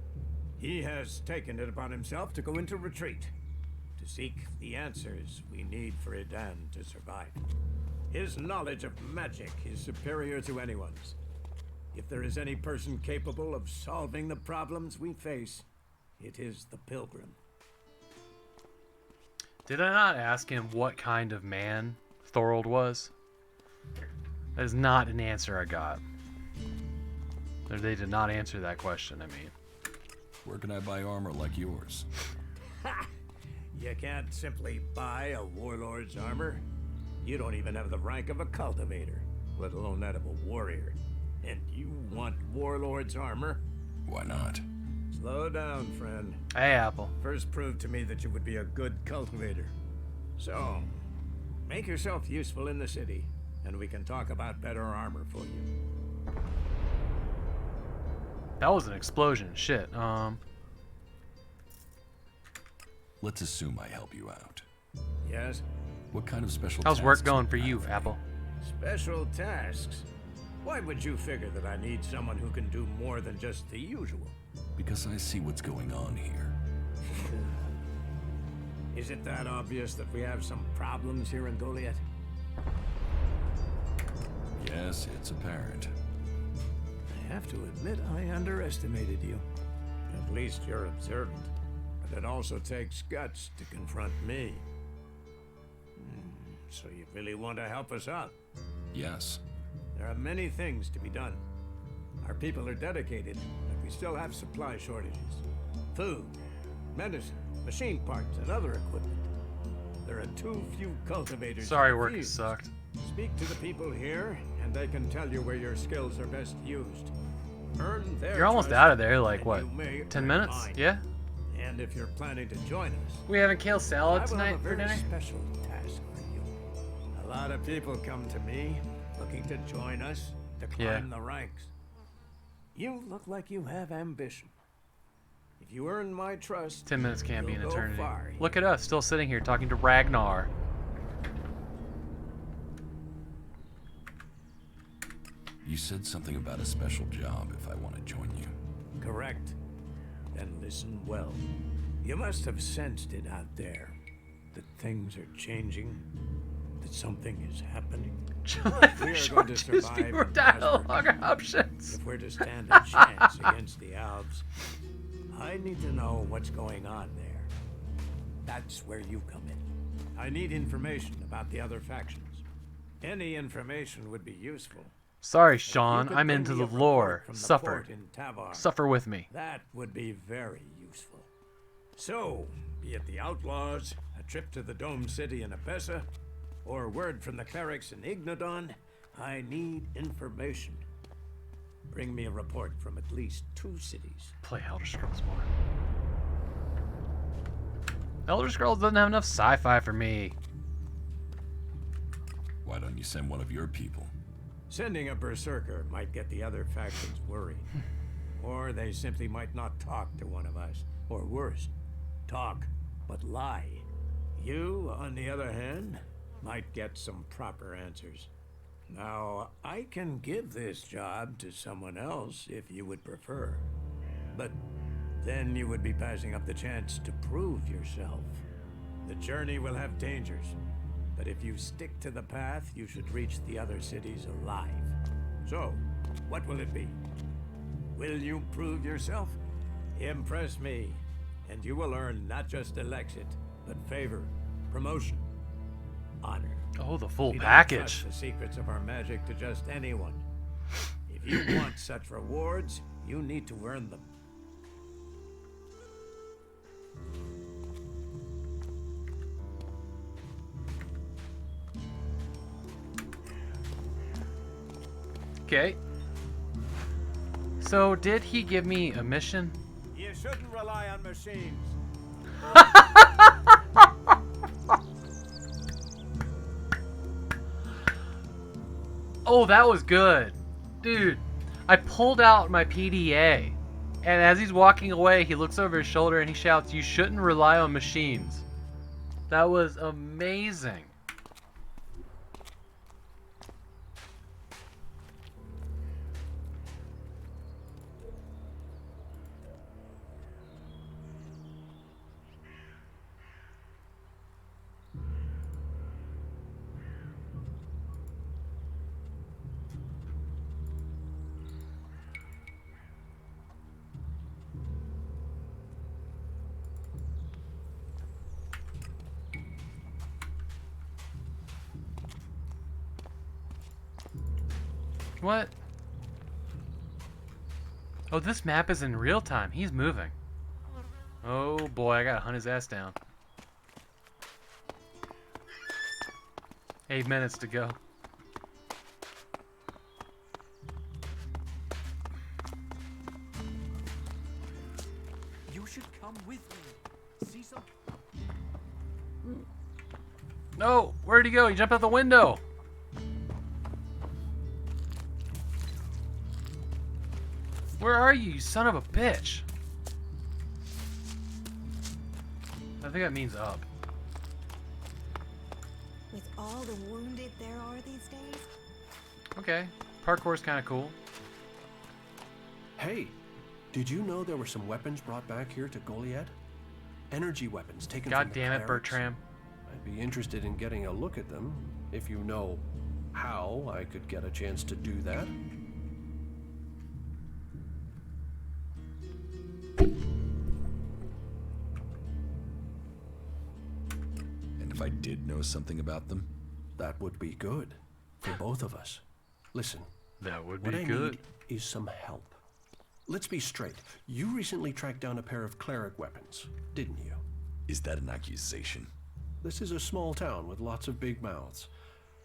L: He has taken it upon himself to go into retreat, to seek the answers we need for Edan to survive. His knowledge of magic is superior to anyone's. If there is any person capable of solving the problems we face, it is the Pilgrim.
A: Did I not ask him what kind of man Thorold was? That is not an answer I got. Or they did not answer that question, I mean.
E: Where can I buy armor like yours?
L: Ha! You can't simply buy a warlord's armor. You don't even have the rank of a cultivator, let alone that of a warrior. And you want warlord's armor?
E: Why not?
L: Slow down, friend.
A: Hey, Apple.
L: First prove to me that you would be a good cultivator. So, make yourself useful in the city, and we can talk about better armor for you.
A: That was an explosion. Shit.
E: Let's assume I help you out.
L: Yes?
E: What kind of special
A: How's work
E: tasks
A: going
E: do
A: for
E: have
A: you, Apple?
L: Special tasks? Why would you figure that I need someone who can do more than just the usual?
E: Because I see what's going on here.
L: Is it that obvious that we have some problems here in Goliath?
E: Yes, it's apparent.
L: I have to admit I underestimated you. At least you're observant. But it also takes guts to confront me. So you really want to help us out?
E: Yes.
L: There are many things to be done. Our people are dedicated, but we still have supply shortages. Food, medicine, machine parts, and other equipment. There are too few cultivators.
A: Sorry,
L: in the
A: work
L: fields.
A: sucked.
L: Speak to the people here, and they can tell you where your skills are best used. Earn their
A: You're almost
L: trust,
A: out of there, like
L: and
A: what?
L: you may
A: 10
L: earn
A: minutes?
L: mine.
A: Yeah?
L: And if you're planning to join us,
A: We having kale salad
L: I will
A: tonight
L: have a
A: for
L: very
A: dinner?
L: special task for you. A lot of people come to me looking to join us, to climb the ranks. You look like you have ambition. If you earn my trust,
A: 10 minutes can't be an
L: you'll go
A: eternity.
L: far.
A: Look at us, still sitting here talking to Ragnar.
E: You said something about a special job if I want to join you.
L: correct? Then listen well. You must have sensed it out there. That things are changing. That something is happening. We are going to survive in
A: dialogue options.
L: If we're to stand a chance against the Alps, I need to know what's going on there. That's where you come in. I need information about the other factions. Any information would be useful.
A: Sorry, Sean. I'm into the lore. Suffer. Suffer with me.
L: That would be very useful. So, be it the outlaws, a trip to the Dome City in Apessa, or word from the clerics in Ignodon, I need information. Bring me a report from at least 2 cities.
A: Play Elder Scrolls more. Elder Scrolls doesn't have enough sci-fi for me.
E: Why don't you send one of your people?
L: Sending a berserker might get the other factions worried. Or they simply might not talk to one of us. Or worse, talk, but lie. You, on the other hand, might get some proper answers. Now, I can give this job to someone else if you would prefer. But then you would be passing up the chance to prove yourself. The journey will have dangers, but if you stick to the path, you should reach the other cities alive. So, what will it be? Will you prove yourself? Impress me, and you will earn not just Elexit, but favor, promotion, honor.
A: Oh, the full
L: We don't
A: package.
L: trust the secrets of our magic to just anyone. If you want such rewards, you need to earn them.
A: Okay. So, did he give me a mission?
L: You shouldn't rely on machines.
A: Oh, that was good. Dude, I pulled out my PDA, and as he's walking away, he looks over his shoulder and he shouts, "You shouldn't rely on machines." That was amazing. What? Oh, this map is in real time. He's moving. Oh boy, I gotta hunt his ass down. 8 minutes to go.
I: You should come with me. See some.
A: No, where'd he go? He jumped out the window. Where are you, you son of a bitch? I think that means up.
J: With all the wounded there are these days?
A: Okay, parkour's kind of cool.
B: Hey, did you know there were some weapons brought back here to Goliad? Energy weapons taken
A: God
B: from the
A: damn it,
B: clerics?
A: Bertram.
B: I'd be interested in getting a look at them, if you know how I could get a chance to do that.
E: And if I did know something about them?
B: That would be good for both of us. Listen,
A: That would
B: what
A: be
B: I
A: good.
B: need is some help. Let's be straight. You recently tracked down a pair of cleric weapons, didn't you?
E: Is that an accusation?
B: This is a small town with lots of big mouths.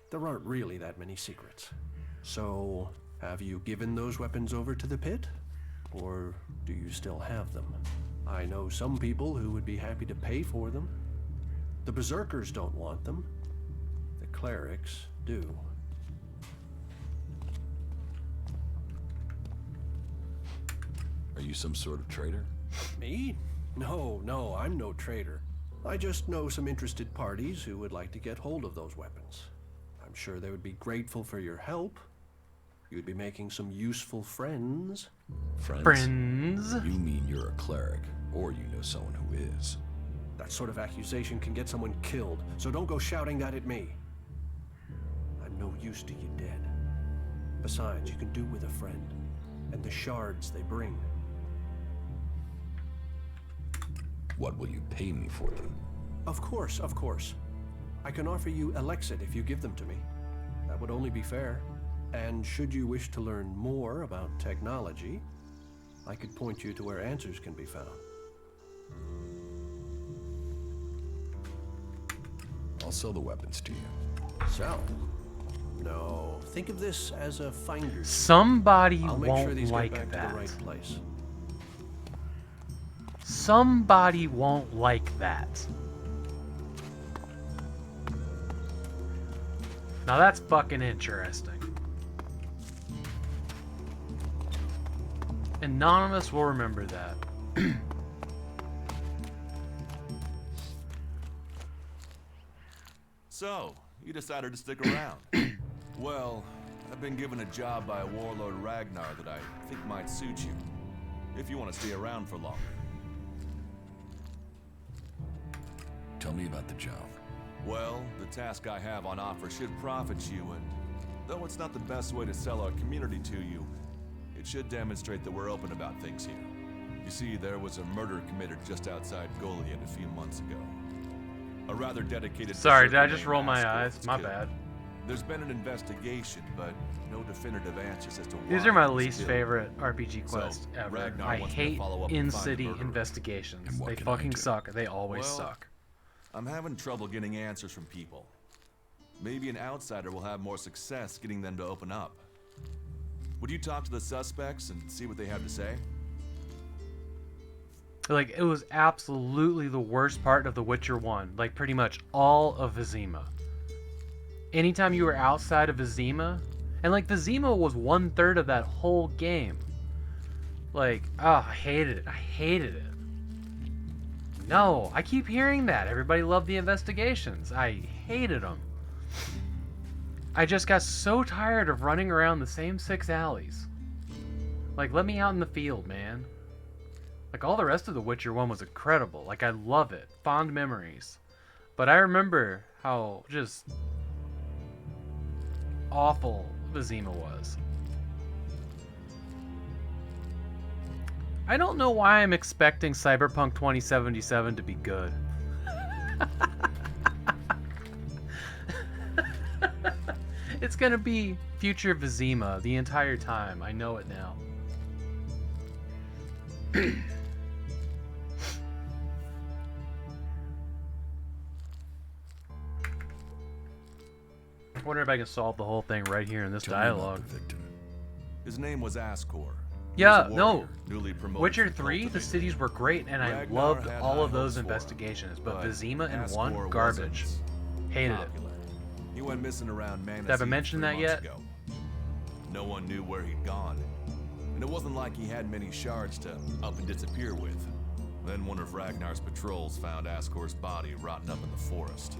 B: There aren't really that many secrets. So, have you given those weapons over to the pit? Or do you still have them? I know some people who would be happy to pay for them. The berserkers don't want them. The clerics do.
E: Are you some sort of traitor?
B: Me? No, I'm no traitor. I just know some interested parties who would like to get hold of those weapons. I'm sure they would be grateful for your help.
M: You'd be making some useful friends.
E: Friends? You mean you're a cleric, or you know someone who is.
M: That sort of accusation can get someone killed, so don't go shouting that at me. I'm no use to you dead. Besides, you can do with a friend, and the shards they bring.
E: What will you pay me for them?
M: Of course, of course. I can offer you Elex if you give them to me. That would only be fair. And should you wish to learn more about technology, I could point you to where answers can be found.
E: I'll sell the weapons to you.
M: Sell? No. Think of this as a finder's.
A: Somebody
M: I'll make
A: won't
M: sure these
A: like
M: get back
A: that.
M: to the right place.
A: Somebody won't like that. Now that's fucking interesting. Anonymous will remember that.
G: So, you decided to stick around. Well, I've been given a job by Warlord Ragnar that I think might suit you, if you want to stay around for longer.
E: Tell me about the job.
G: Well, the task I have on offer should profit you, and though it's not the best way to sell our community to you, it should demonstrate that we're open about things here. You see, there was a murder committed just outside Goliad a few months ago. A rather dedicated...
A: Sorry, did I just
G: berserker
A: roll
G: named
A: my
G: Ascor
A: eyes?
G: was
A: My
G: killed.
A: bad.
G: There's been an investigation, but no definitive answers as to why
A: These are my
G: he was
A: least
G: killed.
A: favorite RPG quests
G: So,
A: ever.
G: Ragnar
A: I
G: wants me to
A: hate
G: follow up and find the
A: in-city
G: murderer.
A: investigations.
E: And what
A: They
E: can I
A: fucking
E: do?
A: suck. They always
G: Well,
A: suck.
G: I'm having trouble getting answers from people. Maybe an outsider will have more success getting them to open up. Would you talk to the suspects and see what they have to say?
A: Like, it was absolutely the worst part of The Witcher 1. Like, pretty much all of Vizima. Anytime you were outside of Vizima, and like, Vizima was 1/3 of that whole game. Like, oh, I hated it. I hated it. No, I keep hearing that. Everybody loved the investigations. I hated them. I just got so tired of running around the same 6 alleys. Like, let me out in the field, man. Like, all the rest of The Witcher 1 was incredible. Like, I love it. Fond memories. But I remember how just awful Vizima was. I don't know why I'm expecting Cyberpunk 2077 to be good. It's gonna be future Vizima the entire time. I know it now. I wonder if I can solve the whole thing right here in this dialogue.
G: His name was Ascor.
A: Yeah,
G: He was a
A: no.
G: warrior, newly promoted
A: Witcher
G: from
A: 3, the
G: cultivator.
A: cities were great, and I
G: Ragnar
A: loved
G: had
A: all
G: high
A: of those
G: hopes for him,
A: investigations, but
G: but
A: Vizima in
G: Ascor
A: 1, garbage.
G: wasn't
A: Hated
G: popular. He went missing around Mana
A: Did I ever
G: Sea
A: mention
G: 3
A: that
G: months
A: yet?
G: ago. No one knew where he'd gone, and it wasn't like he had many shards to up and disappear with. Then one of Ragnar's patrols found Ascor's body rotting up in the forest.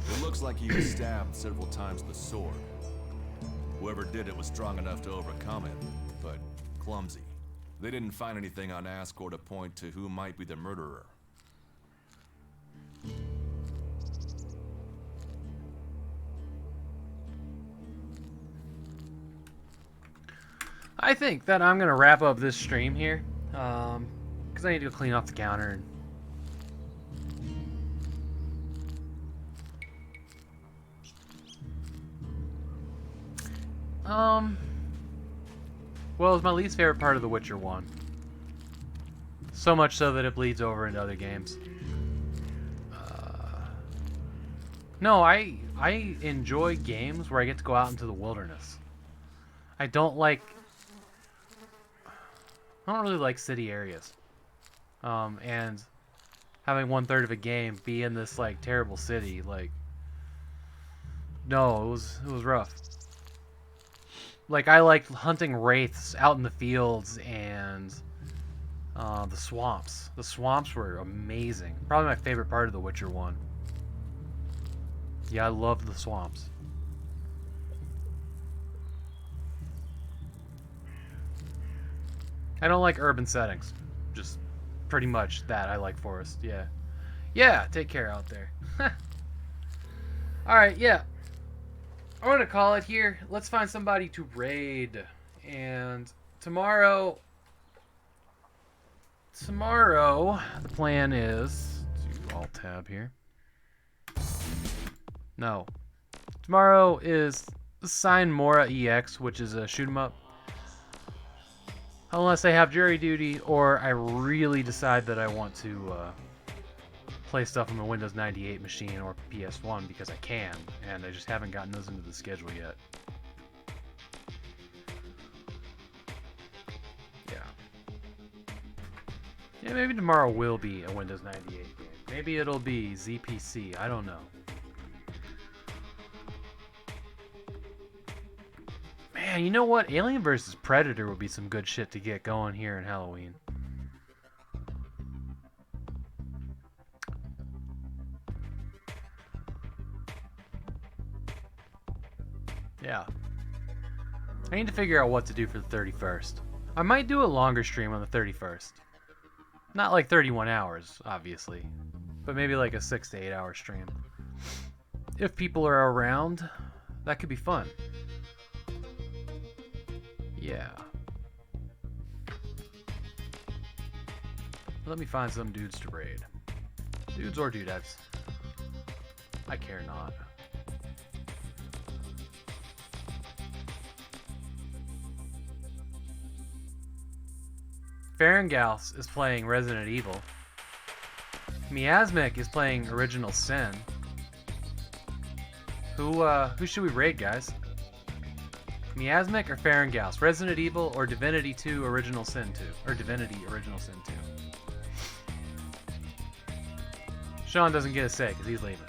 G: It looks like he was stabbed several times with a sword. Whoever did it was strong enough to overcome it, but clumsy. They didn't find anything on Ascor to point to who might be the murderer.
A: I think that I'm gonna wrap up this stream here, because I need to go clean off the counter. Well, it's my least favorite part of The Witcher 1. So much so that it bleeds over into other games. No, I enjoy games where I get to go out into the wilderness. I don't really like city areas. And having 1/3 of a game be in this like terrible city, like, no, it was rough. Like, I liked hunting wraiths out in the fields and the swamps. The swamps were amazing. Probably my favorite part of The Witcher 1. Yeah, I loved the swamps. I don't like urban settings. Just pretty much that. I like forest. Yeah. Yeah, take care out there. Alright, yeah. I want to call it here. Let's find somebody to raid. And tomorrow, the plan is to Alt-Tab here. No. Tomorrow is Sign Mora EX, which is a shoot 'em up. Unless I have jury duty, or I really decide that I want to play stuff on the Windows 98 machine or PS1 because I can, and I just haven't gotten those into the schedule yet. Yeah, maybe tomorrow will be a Windows 98 game. Maybe it'll be ZPC. I don't know. Man, you know what? Alien vs. Predator would be some good shit to get going here in Halloween. Yeah. I need to figure out what to do for the 31st. I might do a longer stream on the 31st. Not like 31 hours, obviously, but maybe like a 6 to 8 hour stream. If people are around, that could be fun. Yeah. Let me find some dudes to raid. Dudes or dudettes. I care not. Farengals is playing Resident Evil. Miasmic is playing Original Sin. Who should we raid, guys? Miasmic or Farengals? Resident Evil or Divinity 2 Original Sin 2? Or Divinity Original Sin 2? Sean doesn't get a say because he's leaving.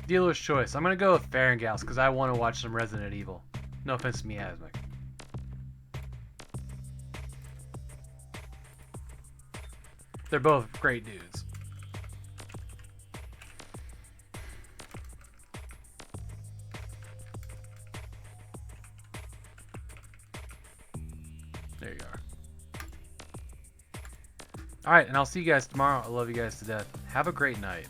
A: Dealer's choice. I'm gonna go with Farengals because I want to watch some Resident Evil. No offense to Miasmic. They're both great dudes. There you are. Alright, and I'll see you guys tomorrow. I love you guys to death. Have a great night.